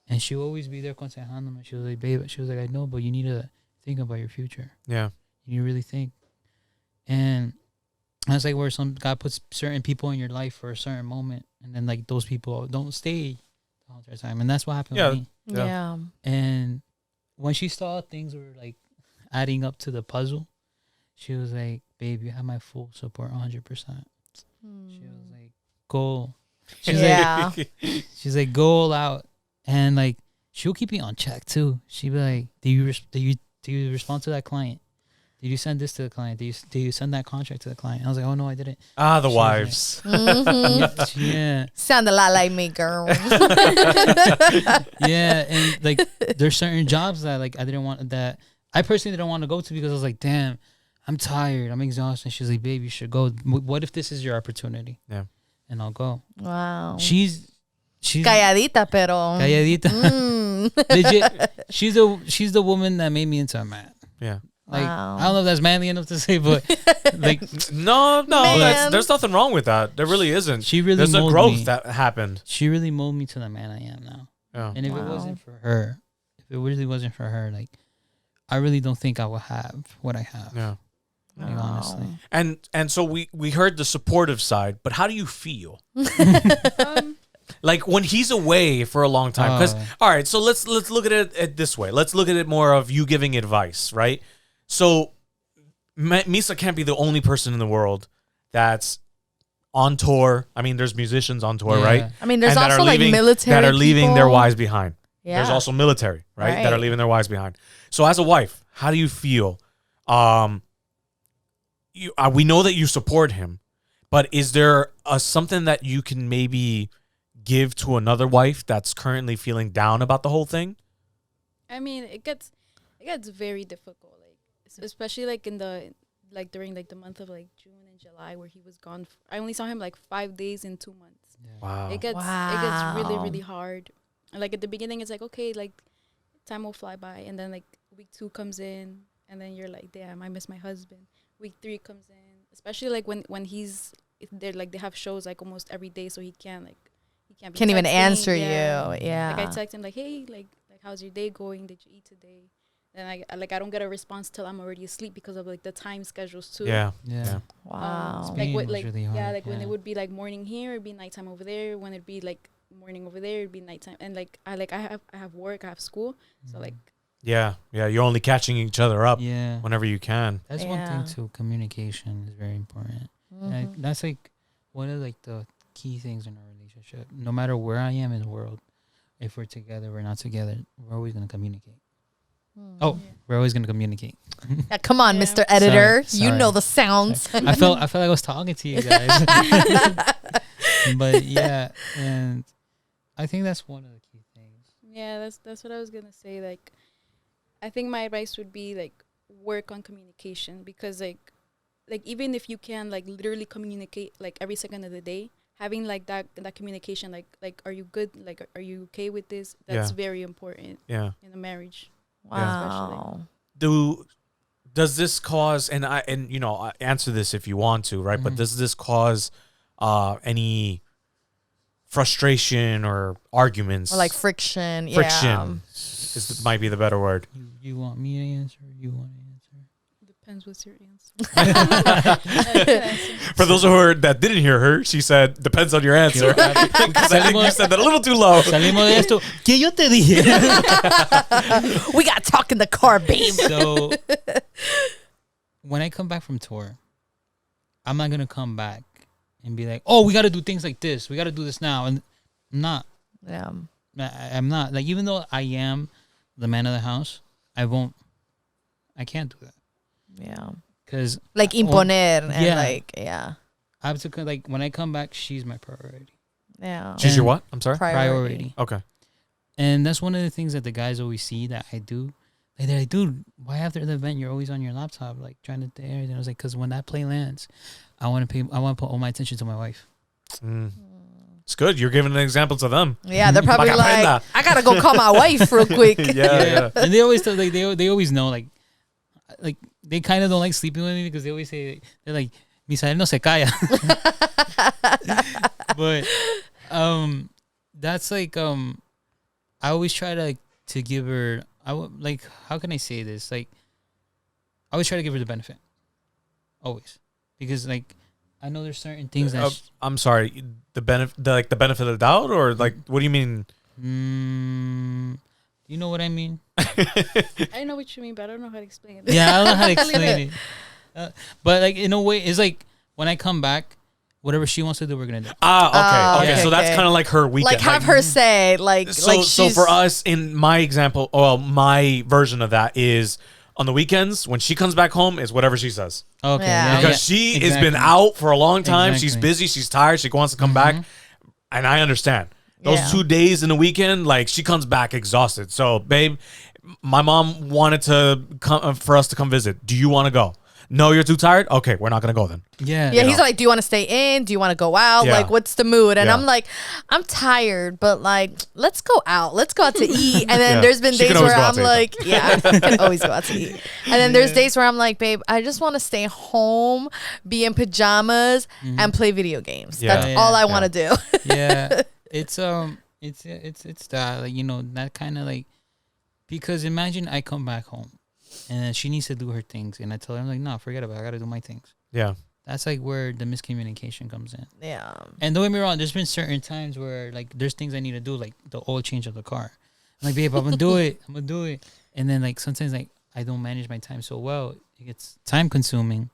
And she'll always be there aconsejándome. She was like, babe, she was like, I know, but you need to think about your future. Yeah. You really think. And that's like where God puts certain people in your life for a certain moment. And then, like, those people don't stay the whole entire time. And that's what happened with me. Yeah. And when she saw things were, like, adding up to the puzzle, she was like, babe, you have my full support 100%. She was like, go. She's like, go all out. And, like, she'll keep me on check too. She'd be like, do you respond to that client? Did you send this to the client? Did you send that contract to the client? I was like, oh no, I didn't. The wives. Like, yeah. Sound a lot like me, girl. Yeah, and, like, there's certain jobs that, like, I personally didn't want to go to, because I was like, damn, I'm tired, I'm exhausted. She's like, babe, you should go. What if this is your opportunity? Yeah. And I'll go. Wow. She's calladita, pero. Legit. She's the woman that made me into a man. Yeah. Like, I don't know if that's manly enough to say, but, like, no, there's nothing wrong with that. There really isn't. There's a growth that happened. She really molded me to the man I am now. Yeah. And if it wasn't for her, like, I really don't think I would have what I have. Yeah. Like, honestly. And so we heard the supportive side, but how do you feel? Like, when he's away for a long time? Because all right, so let's look at it this way. Let's look at it more of you giving advice, right? So Misa can't be the only person in the world that's on tour. I mean, there's musicians on tour, right? I mean, there's also like military that are leaving people. their wives behind. Yeah. There's also military, right, that are leaving their wives behind. So as a wife, how do you feel? We know that you support him, but is there something that you can maybe give to another wife that's currently feeling down about the whole thing? I mean, it gets very difficult, like, especially like during like the month of like June and July, where he was gone. I only saw him like 5 days in 2 months. Yeah. Wow. It gets really, really hard. And, like, at the beginning, it's like, okay, like, time will fly by, and then like week 2 comes in, and then you're like, damn, I miss my husband. Week 3 comes in, especially like when he's they're like they have shows like almost every day, so he can't even answer you. Yeah. Like I text him like, hey, like how's your day going? Did you eat today? And I don't get a response till I'm already asleep because of like the time schedules too. Yeah. Wow. Like what, like really hard, like when it would be like morning here, it'd be nighttime over there. When it'd be like morning over there, it'd be nighttime. And like I have work, I have school, so like. Yeah. You're only catching each other up. Yeah. Whenever you can. That's one thing too. Communication is very important. And that's like one of like the key things in a relationship. No matter where I am in the world, if we're together, we're not together, we're always gonna communicate. We're always gonna communicate. Yeah, come on, Mr. Editor. Sorry. You know the sounds. I felt like I was talking to you guys. But yeah, and I think that's one of the key things. Yeah, that's what I was gonna say. Like, I think my advice would be like work on communication, because like even if you can like literally communicate like every second of the day, having like that communication, like are you good? Like are you okay with this? That's very important. Yeah. In a marriage. Wow. Does this cause, and answer this if you want to, right? But does this cause any frustration or arguments? Or like friction. Friction might be the better word. You want me to answer? Or you want to answer? Depends what's your answer. For those that didn't hear her, she said, depends on your answer. Because I think you said that a little too low. Salimos de esto. ¿Qué yo te dije? We got to talk in the car, babe. So, when I come back from tour, I'm not going to come back and be like, oh, we got to do things like this. We got to do this now. And I'm not. Yeah. I'm not. Like, even though I am the man of the house, I can't do that. Yeah. Because like imponer and like I have to, like, when I come back, she's my priority. Yeah. She's your what? I'm sorry? Priority. Okay. And that's one of the things that the guys always see that I do. Like, they're like, dude, why after the event you're always on your laptop, like trying to do everything? I was like, because when that play lands, I want to put all my attention to my wife. It's good. You're giving an example to them. Yeah, they're probably like, I gotta go call my wife real quick. Yeah. And they always like they always know like they kind of don't like sleeping with me because they always say, they're like, Misael no se calla. But that's like I always try to give her, how can I say this? Like, I always try to give her the benefit. Always. Because like I know there's certain things that I'm sorry, the benefit of the doubt, or like, what do you mean? You know what I mean? I know what you mean, but I don't know how to explain it. Yeah, I don't know how to explain it. But like, in a way, it's like when I come back, whatever she wants to do, we're gonna do. Okay. So that's kind of like her weekend. Like have her say, like, so for us, in my example, my version of that is on the weekends when she comes back home is whatever she says. Okay. Yeah. Because she has been out for a long time. Exactly. She's busy. She's tired. She wants to come back, and I understand. Those 2 days in the weekend, like, she comes back exhausted. So, babe, my mom wanted to come for us to come visit. Do you want to go? No, you're too tired? Okay, we're not going to go then. Yeah, he's like, do you want to stay in? Do you want to go out? Yeah. Like, what's the mood? And I'm like, I'm tired, but like, let's go out. Let's go out to eat. And then there's been days where I'm like, I can always go out to eat. And then there's days where I'm like, babe, I just want to stay home, be in pajamas, and play video games. Yeah. That's all I want to do. Yeah. It's that, like, you know, that kind of like, because imagine I come back home and then she needs to do her things and I tell her, I'm like, no, forget about it. I got to do my things. Yeah. That's like where the miscommunication comes in. Yeah. And don't get me wrong, there's been certain times where like there's things I need to do, like the oil change of the car. I'm like, babe, I'm going to do it. And then like sometimes like I don't manage my time so well. It gets time consuming.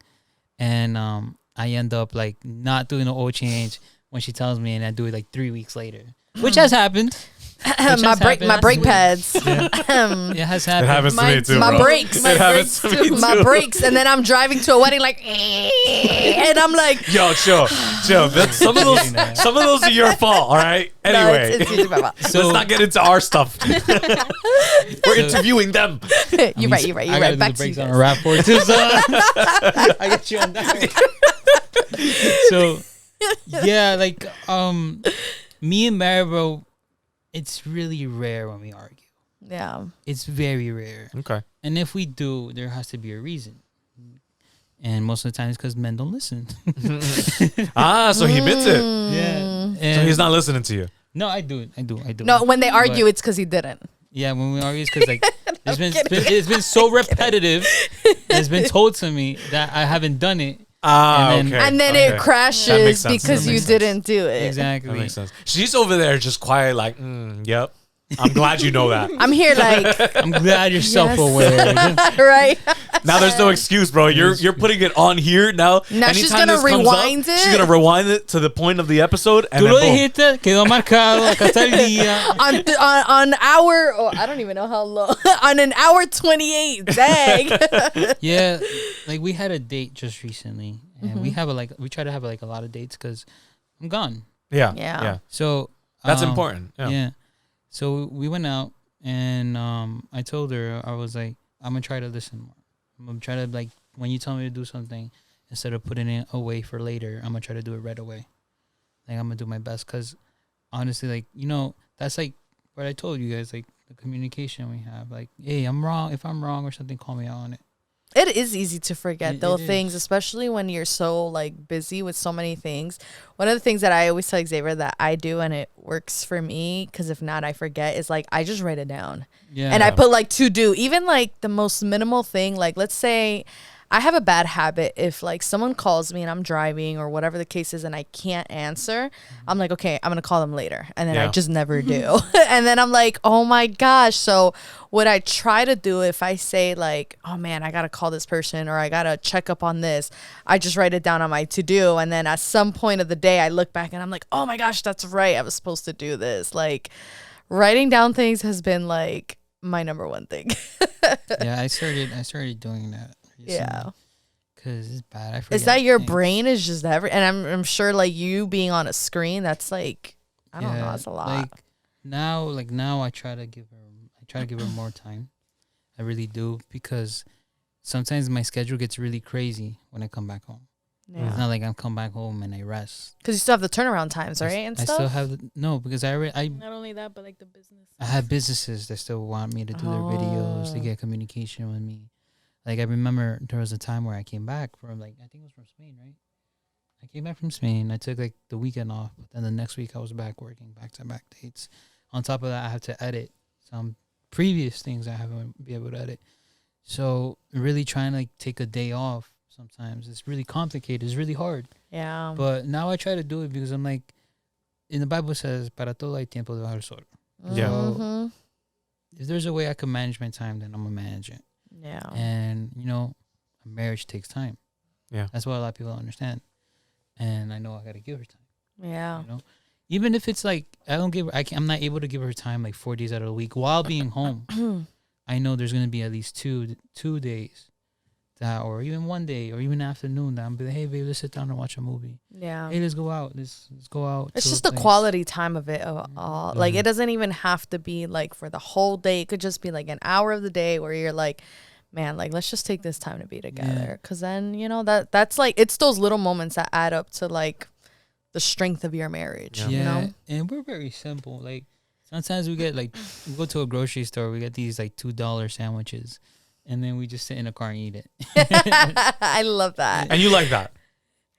And I end up like not doing the oil change when she tells me, and I do it like 3 weeks later, which has happened. My brake pads. Yeah. It has happened. It happens to me too. My brakes. It happens to me too. My brakes, and then I'm driving to a wedding like, and I'm like, yo, chill. That's, some of those are your fault. All right. Anyway, no, it's usually my fault. So let's not get into our stuff. We're interviewing them. You're right. I gotta Back do the to you brakes on guys. a RAV4 too. So I got you on that one. So yeah, like me and Maribel, it's really rare when we argue. Yeah. It's very rare. Okay. And if we do, there has to be a reason. And most of the time it's because men don't listen. So he admits it. Yeah. So he's not listening to you. No, I do. No, when they argue, it's because he didn't. Yeah, when we argue, it's because like it's been so repetitive. It's been told to me that I haven't done it. And then it crashes because you didn't do it. Exactly. That makes sense. She's over there just quiet, like, yep. I'm glad you know that. I'm here like I'm glad you're self-aware. Right. Now there's no excuse, bro. You're putting it on here now. Now she's gonna rewind it. She's gonna rewind it to the point of the episode. And Tú lo dijiste, quedó marcado, acá está el día. On hour, I don't even know how long. On an hour 28. Dang. Yeah, like we had a date just recently, and we try to have like a lot of dates because I'm gone. Yeah. So that's important. Yeah. So we went out, and I told her, I was like, I'm gonna try to listen more. I'm gonna try to, like, when you tell me to do something, instead of putting it away for later, I'm gonna try to do it right away. Like, I'm gonna do my best, because honestly, like, you know, that's like what I told you guys, like the communication we have. Like, hey, I'm wrong. If I'm wrong or something, call me out on it. It is easy to forget those things, especially when you're so like busy with so many things. One of the things that I always tell Xavier that I do, and it works for me, because if not, I forget, is like I just write it down. Yeah. And I put like to do, even like the most minimal thing. Like, let's say I have a bad habit. If like someone calls me and I'm driving or whatever the case is and I can't answer, I'm like, okay, I'm going to call them later. And then I just never do. And then I'm like, oh my gosh. So what I try to do, if I say like, oh man, I got to call this person or I got to check up on this, I just write it down on my to-do. And then at some point of the day, I look back and I'm like, oh my gosh, that's right. I was supposed to do this. Like, writing down things has been like my number one thing. Yeah, I started doing that. Yeah, because it's bad. I forget. Is that your brain is just and I'm sure like you being on a screen, that's like I don't know, that's a lot. Now I try to give her more time. I really do, because sometimes my schedule gets really crazy when I come back home. Yeah. It's not like I come back home and I rest. Because you still have the turnaround times, right? And I stuff? still have because I not only that, but like the business. I have businesses that still want me to do their videos, to get communication with me. Like, I remember there was a time where I came back from, like, I think it was from Spain, right? I came back from Spain. I took, like, the weekend off. But then the next week I was back working back-to-back dates. On top of that, I have to edit some previous things I haven't been able to edit. So, really trying to, like, take a day off sometimes. It's really complicated. It's really hard. Yeah. But now I try to do it because I'm like, in the Bible says, para todo hay tiempo debajo del sol. Yeah. So, if there's a way I can manage my time, then I'm going to manage it. Yeah. And, you know, a marriage takes time. Yeah. That's what a lot of people don't understand. And I know I got to give her time. Yeah. You know, even if it's like, I'm not able to give her time like 4 days out of the week while being home. I know there's going to be at least two days that, or even 1 day, or even afternoon that I'm be like, hey babe, let's sit down and watch a movie. Yeah. Hey, let's go out. Let's go out. It's just the quality time of it all. Like, it doesn't even have to be like for the whole day. It could just be like an hour of the day where you're like, man, like, let's just take this time to be together. Because then, you know, that's like, it's those little moments that add up to like the strength of your marriage. Yeah. You know? And we're very simple. Like, sometimes we get like, we go to a grocery store, we get these like $2 sandwiches, and then we just sit in a car and eat it. I love that. And you like that.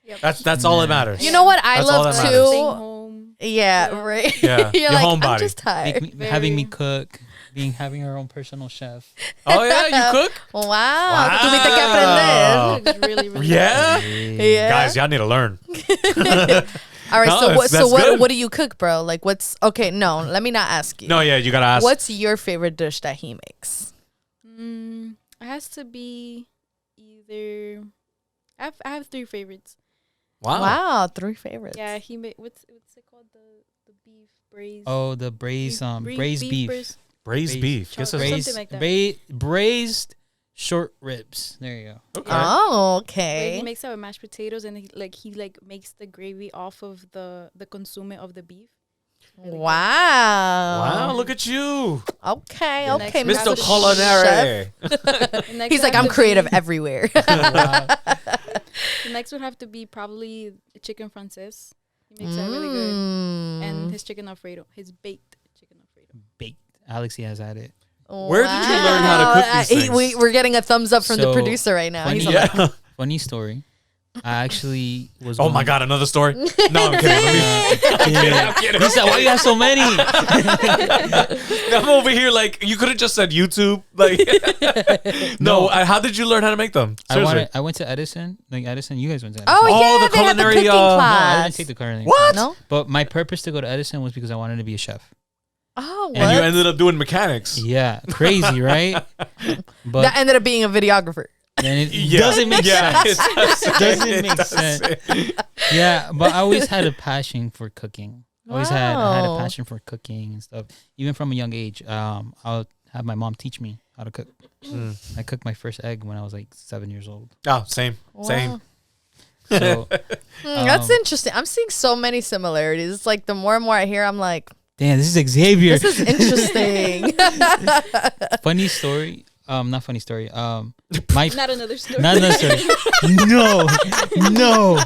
Yep. That's all that matters. You know what I That's all love that too? Yeah, right. Yeah. You're Your like, homebody. I'm just tired. Having me cook, having her own personal chef. Oh yeah, you cook? Wow. Tuviste que aprender. Looks really, really Yeah? Yeah. Guys, y'all need to learn. All right, No, what do you cook, bro? Like, okay, no, let me not ask you. No, yeah, you gotta ask. What's your favorite dish that he makes? It has to be either. I have 3 favorites. Wow, 3 favorites. Yeah, he made what's it called, the beef braised. Oh, the braised beef. Braised beef. Guess that's something like that. Braised short ribs. There you go. Okay. Oh, But okay. he makes it with mashed potatoes, and he makes the gravy off of the consume of the beef. Really Wow. Wow, look at you. Okay, The okay, next Mr. Chef. Culinary. He's like, I'm creative everywhere. The next would have to be probably chicken francaise. He makes that really good. And his chicken Alfredo, his baked chicken Alfredo. Baked. Alex, he has at it. Where did you learn how to cook these things? We're getting a thumbs up from the So, producer right now. He's funny- like, Funny story. I actually was. Oh my God, another story? No, I'm kidding. I'm kidding. He said, "Why you have so many?" I'm over here like you could have just said YouTube. Like, no. How did you learn how to make them? Seriously. I went to Edison. Like Edison, you guys went to Edison. Oh yeah, the they had the culinary, cooking No, I class. didn't take the culinary. What? No. But my purpose to go to Edison was because I wanted to be a chef. Oh, what? And you ended up doing mechanics. Yeah, crazy, right? But that ended up being a videographer. then it doesn't make sense. It Doesn't make sense. Yeah, but I always had a passion for cooking. I had a passion for cooking and stuff. Even from a young age, I'll have my mom teach me how to cook. I cooked my first egg when I was like 7 years old. Oh, same. So That's interesting. I'm seeing so many similarities. It's like the more and more I hear, I'm like, damn, this is Xavier. this is interesting. Funny story. Not funny story. Not another story. Not another story. No.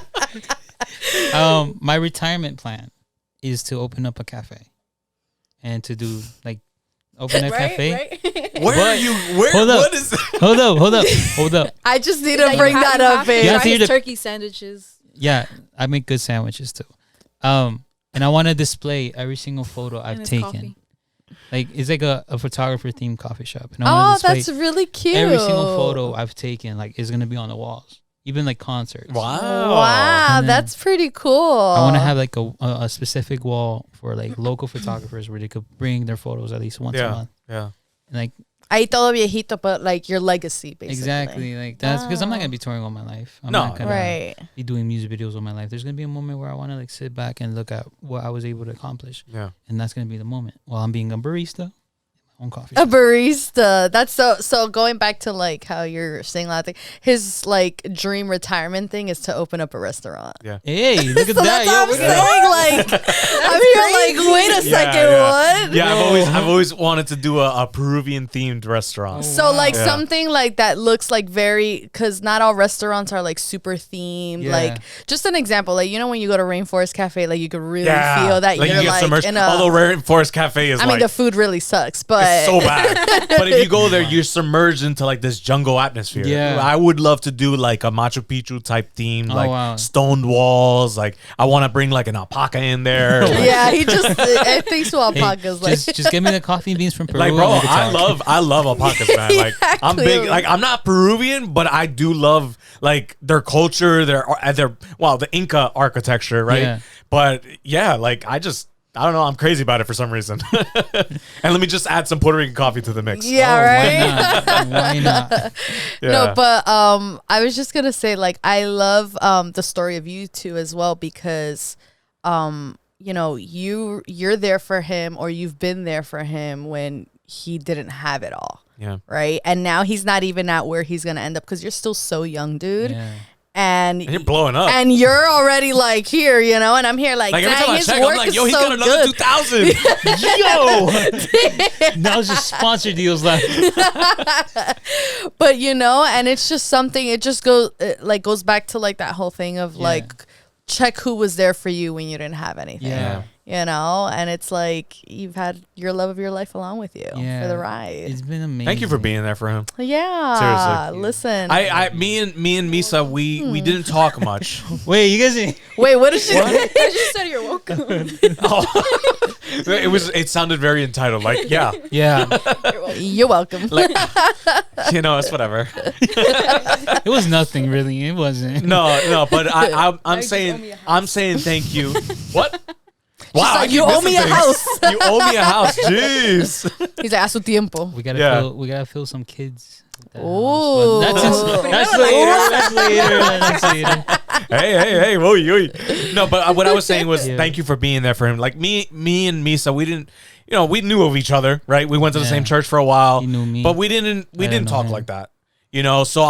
My retirement plan is to open up a cafe, and to do like open a cafe. Right? Where are you? Where? Hold up. What is that? Hold up. I just need to bring that up, babe. You have to eat turkey sandwiches. Yeah, I make good sandwiches too. And I want to display every single photo I've taken. Coffee. Like it's like a photographer themed coffee shop. And I wanna display that's really cute. every single photo I've taken like is gonna be on the walls, even like concerts. Wow, that's pretty cool. I want to have like a specific wall for like local photographers where they could bring their photos at least once a month. Yeah. And like Ahí todo viejito, but like your legacy, basically. exactly like that's because I'm not gonna be touring all my life. I'm not gonna be doing music videos all my life. There's gonna be a moment where I want to like sit back and look at what I was able to accomplish. Yeah. And that's gonna be the moment while I'm being a barista in my own coffee A shop. barista. That's so going back to like how you're saying a lot of things. His like dream retirement thing is to open up a restaurant. Yeah. Hey, look at So that. that's what I'm saying. Like I'm here like, wait a second, what? Yeah, I've always wanted to do a Peruvian themed restaurant. So like Yeah. something like that looks like very, because not all restaurants are like super themed. Yeah. Like just an example, like you know when you go to Rainforest Cafe, like you could really Yeah. feel that Like, you're you get like submerged. in a. Although Rainforest Cafe is I mean like the food really sucks, but it's so bad. But if you go there, you're submerged into like this jungle atmosphere. Yeah. I would love to do like a Machu Picchu type theme, like wow. stoned walls. Like I want to bring like an alpaca in there. Like, yeah, he just I think so alpacas like Just give me the coffee and beans from Peru. like, bro, and we can talk. I love alpacas, man. Like I'm big. clearly. Like I'm not Peruvian, but I do love like their culture, their the Inca architecture, right? Yeah. But yeah, like I don't know. I'm crazy about it for some reason. And let me just add some Puerto Rican coffee to the mix. yeah, right. Why not? Yeah. No, but I was just gonna say like I love the story of you two as well because you know you're there for him or you've been there for him when he didn't have it all. Yeah. Right. And now he's not even at where he's gonna end up because you're still so young, dude. Yeah. And you're blowing up. and you're already like here, you know, and I'm here like, Like every time dang, I his check, work I'm like, is yo, he so got another good. 2,000. Yo, now it's just sponsor deals left. But you know, and it's just something. It just goes back to like that whole thing of like check who was there for you when you didn't have anything. Yeah. You know, and it's like you've had your love of your life along with you Yeah. for the ride. It's been amazing. Thank you for being there for him. Yeah. Seriously. Listen. Me and Misa, we didn't talk much. Wait, you guys. Wait, what did she say? I just said you're welcome. It sounded very entitled. Like, yeah, Yeah, You're welcome. like, you know, it's whatever. it was nothing really. It wasn't. No, but I'm you just owe me saying a house. I'm saying thank you. What? Wow, like, I you keep owe me missing a things. house. You owe me a house. Jeez. He's like, a su tiempo. We gotta Yeah. fill. We gotta fill some kids. with that house, Ooh. but that's later. That's later. Hey. Whoa. No, but what I was saying was Yeah. thank you for being there for him. Like me and Misa, we didn't. You know, we knew of each other, right? We went to the Yeah. same church for a while. He knew me. But we didn't I didn't know talk him. like that. You know, so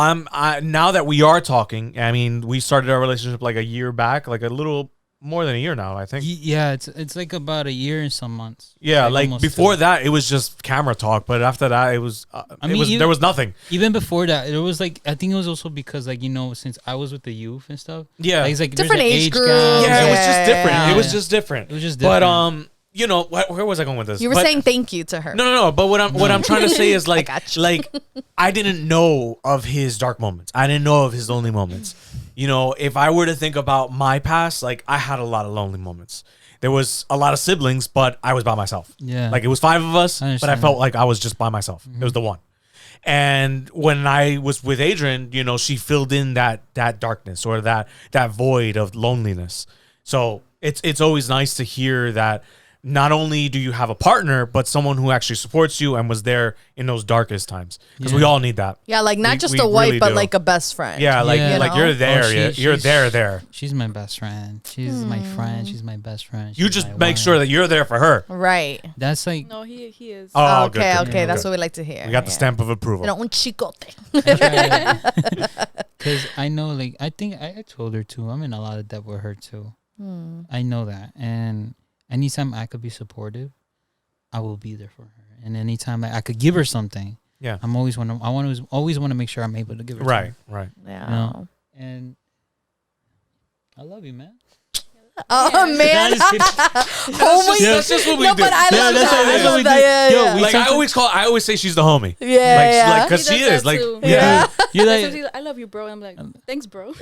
now that we are talking, I mean, we started our relationship like a year back, like a little more than a year now, I think. Yeah, it's like about a year and some months. Yeah, like almost before 2. that, it was just camera talk, but after that, it was mean, there was nothing. Even before that, it was like I think it was also because like you know since I was with the youth and stuff. Yeah, like, it's like Different there's an age gap. groups. yeah, it was Yeah, just different. yeah. It was just different. It was just But different. you know, where was I going with this? You were saying thank you to her. No. But what I'm trying to say is like I didn't know of his dark moments. I didn't know of his lonely moments. You know, if I were to think about my past, like I had a lot of lonely moments. There was a lot of siblings, but I was by myself. Yeah. Like it was 5 of us, but I felt like I was just by myself. It was the one. And when I was with Adrian, you know, she filled in that darkness or that void of loneliness. So it's always nice to hear that not only do you have a partner, but someone who actually supports you and was there in those darkest times. Because we all need that. Yeah, like not just a wife, really but like a best friend. Yeah, like you're there. You're there. She's my best friend. She's my friend. She's my best friend. You just make sure that you're there for her. Right. That's like... No, he is. Oh, okay. That's what we like to hear. We got the stamp of approval. Un chicote. Because I know, like, I think I told her too. I'm in a lot of debt with her too. I know that. And anytime I could be supportive, I will be there for her. And anytime I could give her something, I'm always want to make sure I'm able to give her something. Right. Yeah. You know? And I love you, man. Oh man, that's just what we do. But I love that. I love that. Yeah. Like I always say she's the homie. Yeah, because she is. Like, you're like, I love you, bro. And I'm like, thanks, bro.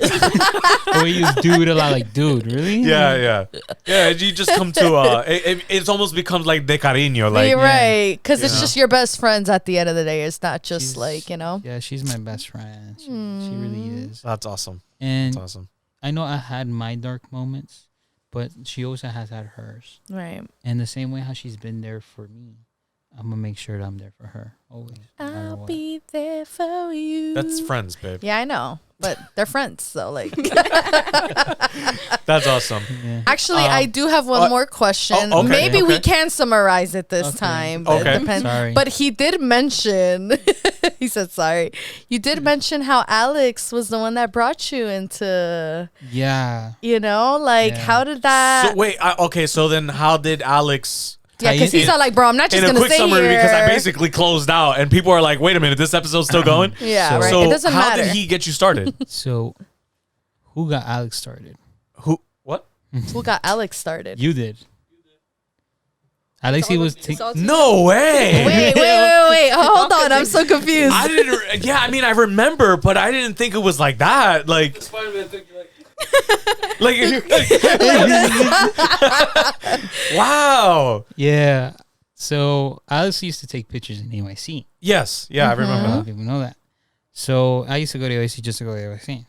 We use dude a lot. Like, dude, really? Yeah. You just come to it's almost becomes like de cariño. Like, you're right, because it's just your best friends at the end of the day. It's not just like, you know. Yeah, she's my best friend. She really is. That's awesome. And that's awesome. I know I had my dark moments, but she also has had hers. Right. And the same way how she's been there for me, I'm going to make sure that I'm there for her always. I'll be there for you. That's friends, babe. Yeah, I know. But they're friends, so like. That's awesome. Yeah. Actually, I do have one more question. Maybe we can summarize it this time. But it depends. Sorry. But he did mention, he said sorry. You did mention how Alex was the one that brought you into. Yeah. You know, like how did that? So wait, so then how did Alex? Yeah, because he's not like, bro, I'm not just going to say summary here. Because I basically closed out and people are like, wait a minute, this episode's still going? Yeah, right. So it doesn't how matter. did he get you started? So who got Alex started? What? Who got Alex started? You did. Alexi was... No way. Wait. Hold on. I'm so confused. I didn't... Yeah, I mean, I remember, but I didn't think it was like that. Like... Wow. Yeah. So Alex used to take pictures in AYC. Yes. Yeah, I remember. A lot of people know that. So I used to go to AYC just to go to AYC.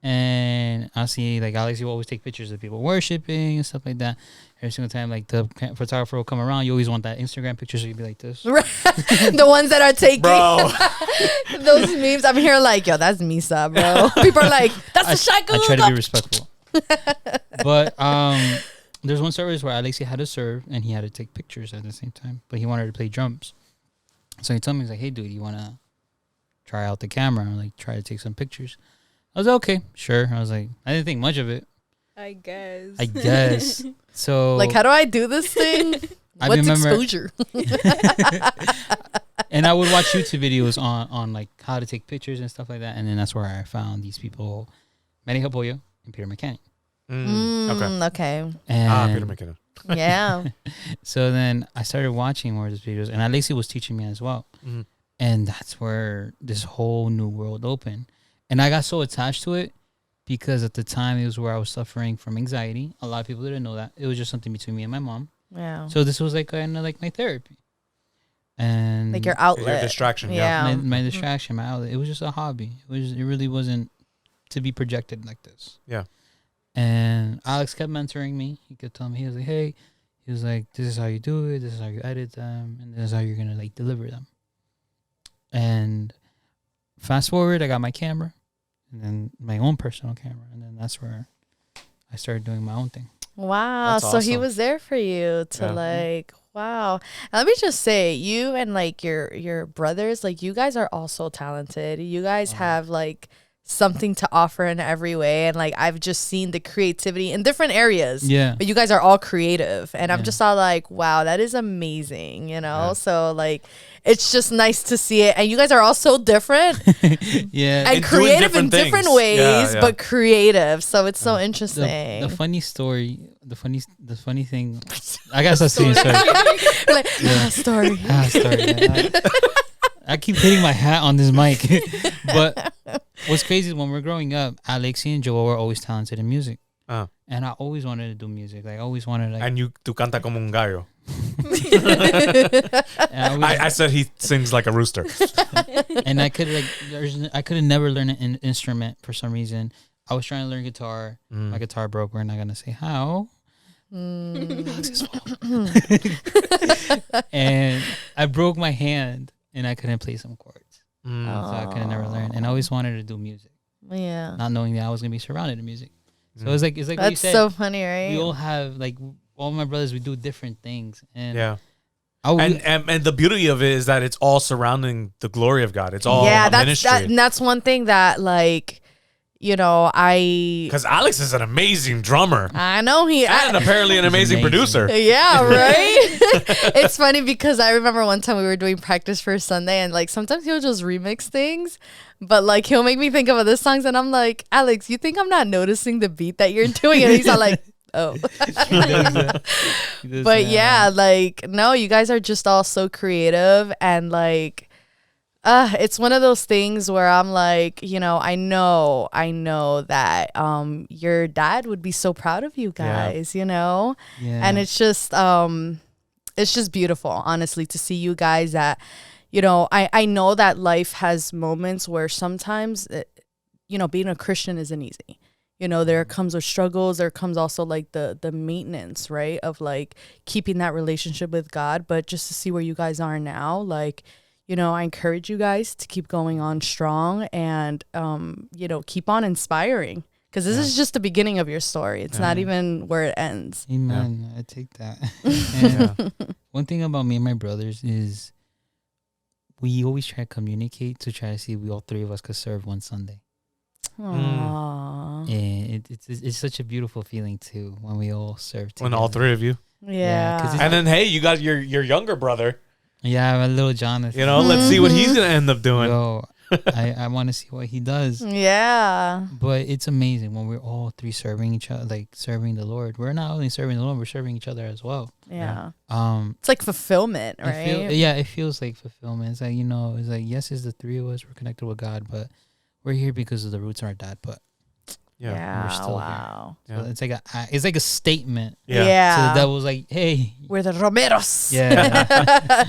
And I see like Alex, you always take pictures of people worshiping and stuff like that. Every single time like the photographer will come around, you always want that Instagram picture, so you'd be like this. The ones that are taking those memes. I'm here like, yo, that's Misa, bro. People are like, that's the shotgun. I try to be respectful. But there's one service where Alexi had to serve and he had to take pictures at the same time, but he wanted to play drums. So he told me, he's like, hey dude, you want to try out the camera and like try to take some pictures? I was like, okay, sure. I was like, I didn't think much of it. I guess. So like, how do I do this thing? What's exposure? And I would watch YouTube videos on like how to take pictures and stuff like that. And then that's where I found these people, Manny Capollo and Peter McKinney. Okay. And Peter McKinnon. Yeah. So then I started watching more of these videos, and Alexi was teaching me as well. Mm-hmm. And that's where this whole new world opened. And I got so attached to it because at the time it was where I was suffering from anxiety. A lot of people didn't know that. It was just something between me and my mom. Yeah. So this was like kind of like my therapy. And like your outlet. Your distraction. Yeah. My distraction, my outlet. It was just a hobby. It really wasn't to be projected like this. Yeah. And Alex kept mentoring me. He kept telling me, he was like, hey, he was like, this is how you do it. This is how you edit them. And this is how you're going to like deliver them. And fast forward, I got my camera and then my own personal camera. And then that's where I started doing my own thing. Wow. That's so awesome. He was there for you to like, wow. And let me just say, you and like your brothers, like you guys are all so talented. You guys have like something to offer in every way, and like I've just seen the creativity in different areas. Yeah. But you guys are all creative, and I'm just all like, wow, that is amazing, you know? Yeah. So like it's just nice to see it. And you guys are all so different. Yeah. And creative in different ways, but creative. So it's so interesting. The funny story, the funny thing, I guess I'll see story. Like, story. Story. I keep hitting my hat on this mic. But what's crazy is when we're growing up, Alexi and Joel were always talented in music. And I always wanted to do music. Like, I always wanted like. And tu canta como un gallo. I said he sings like a rooster. And I could have never learned an instrument for some reason. I was trying to learn guitar. My guitar broke. We're not gonna say how. Alex's fault. And I broke my hand, and I couldn't play some chords. So I could have never learned. And I always wanted to do music. Yeah. Not knowing that I was gonna be surrounded in music. So it's like that's what you said. So funny, right? We all have like all my brothers. We do different things, and and the beauty of it is that it's all surrounding the glory of God. It's all ministry. And that's one thing that like. You know, because Alex is an amazing drummer. I know and apparently an amazing producer. Yeah, right. It's funny because I remember one time we were doing practice for Sunday, and like sometimes he'll just remix things, but like he'll make me think of other songs, and I'm like, Alex, you think I'm not noticing the beat that you're doing? And he's all like, oh. But yeah, like no, you guys are just all so creative, and like. It's one of those things where I'm like, you know, I know that your dad would be so proud of you guys, you know? Yeah. And it's just beautiful, honestly, to see you guys that, you know, I know that life has moments where sometimes, you know, being a Christian isn't easy. You know, there comes with struggles. There comes also like the maintenance, right, of like keeping that relationship with God. But just to see where you guys are now, like, you know, I encourage you guys to keep going on strong and, you know, keep on inspiring, because this is just the beginning of your story. It's not even where it ends. Amen. I take that. And one thing about me and my brothers is we always try to communicate to try to see we all three of us could serve one Sunday. Aww. And it's such a beautiful feeling too when we all serve together. When all three of you. Yeah. And then hey, you got your younger brother. Yeah, my little Jonathan. You know, let's see what he's gonna end up doing. Yo, I want to see what he does. Yeah. But it's amazing when we're all three serving each other, like serving the Lord. We're not only serving the Lord, we're serving each other as well. Yeah. It's like fulfillment, right? It feels like fulfillment. It's like, you know, it's like, yes, it's the three of us. We're connected with God, but we're here because of the roots of our dad. But we're still here. So it's like a statement. Yeah. So the devil's like, hey, we're the Romeros. Yeah.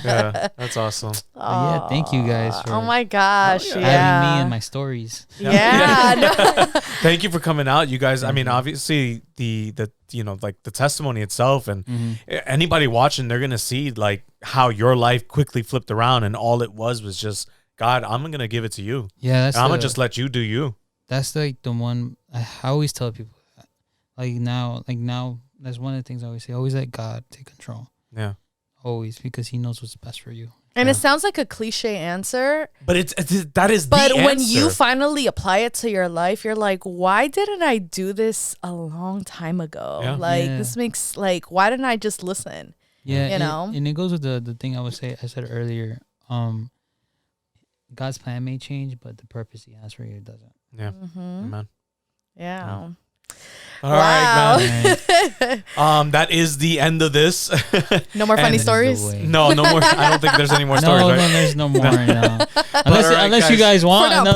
Yeah. That's awesome. Yeah. Thank you guys for my gosh. having me and my stories. Yeah. Thank you for coming out, you guys. I mean, obviously the you know, like the testimony itself, and anybody watching, they're gonna see like how your life quickly flipped around, and all it was just, God, I'm gonna give it to you. Yeah. I'm gonna just let you do you. That's like the one I always tell people that. Like now, that's one of the things I always say. Always let God take control. Yeah. Always, because he knows what's best for you. And it sounds like a cliche answer. But that is the answer. But when answer. you finally apply it to your life, you're like, why didn't I do this a long time ago? Yeah. This makes, like, why didn't I just listen? Yeah. You know? And it goes with the thing I said earlier. God's plan may change, but the purpose he has for you doesn't. Yeah. Amen. Yeah. All right, man. That is the end of this. No more funny stories? No more. I don't think there's any more stories. No, there's no more. No. Unless you guys want. No,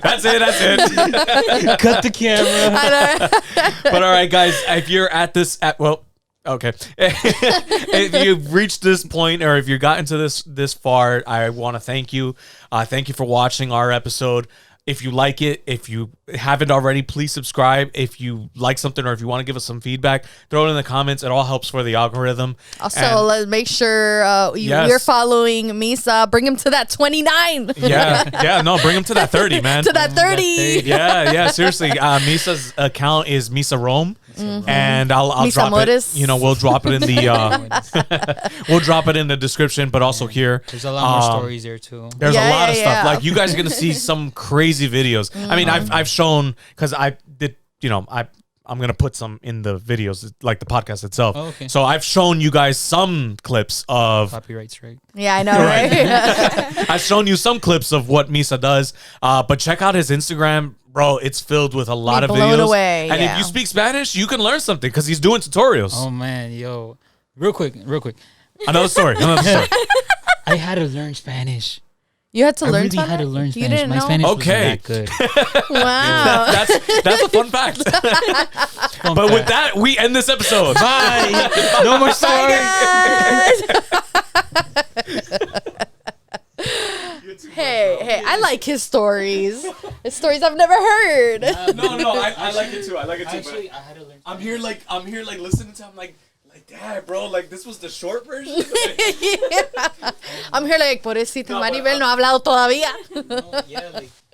that's it. Cut the camera. But all right, guys, if you're okay. If you've reached this point, or if you've gotten to this far, I want to thank you. Thank you for watching our episode. If you like it, if you haven't already, please subscribe. If you like something, or if you want to give us some feedback, throw it in the comments. It all helps for the algorithm. Also, let's make sure you're following Misa. Bring him to that 29. No, bring him to that 30, man. To that 30. Yeah, seriously. Misa's account is Misa Rome. and I'll drop it. You know, we'll drop it in the we'll drop it in the description, but also here. There's a lot more stories there too. There's a lot of stuff. Like, you guys are gonna see some crazy videos. I mean, I've shown, because I did. You know, I'm going to put some in the videos, like the podcast itself. Oh, okay. So I've shown you guys some clips of... Copyright strike. Yeah, I know, right? I've shown you some clips of what Misa does. But check out his Instagram. Bro, it's filled with a lot of videos. Away, and if you speak Spanish, you can learn something, because he's doing tutorials. Oh, man, yo. Real quick. Another story. I had to learn Spanish. You had to learn really Spanish? Had to learn Spanish. You didn't My know? Spanish wasn't that good. Wow. That's a fun fact. But with that, we end this episode. Bye. No more stories. Hey, I like his stories. His stories I've never heard. No, I like it too. Actually, I had to learn. I'm here like listening to him like, dad, bro, like, this was the short version. I'm here like, pobrecita Maribel no ha hablado todavía. No, yeah, like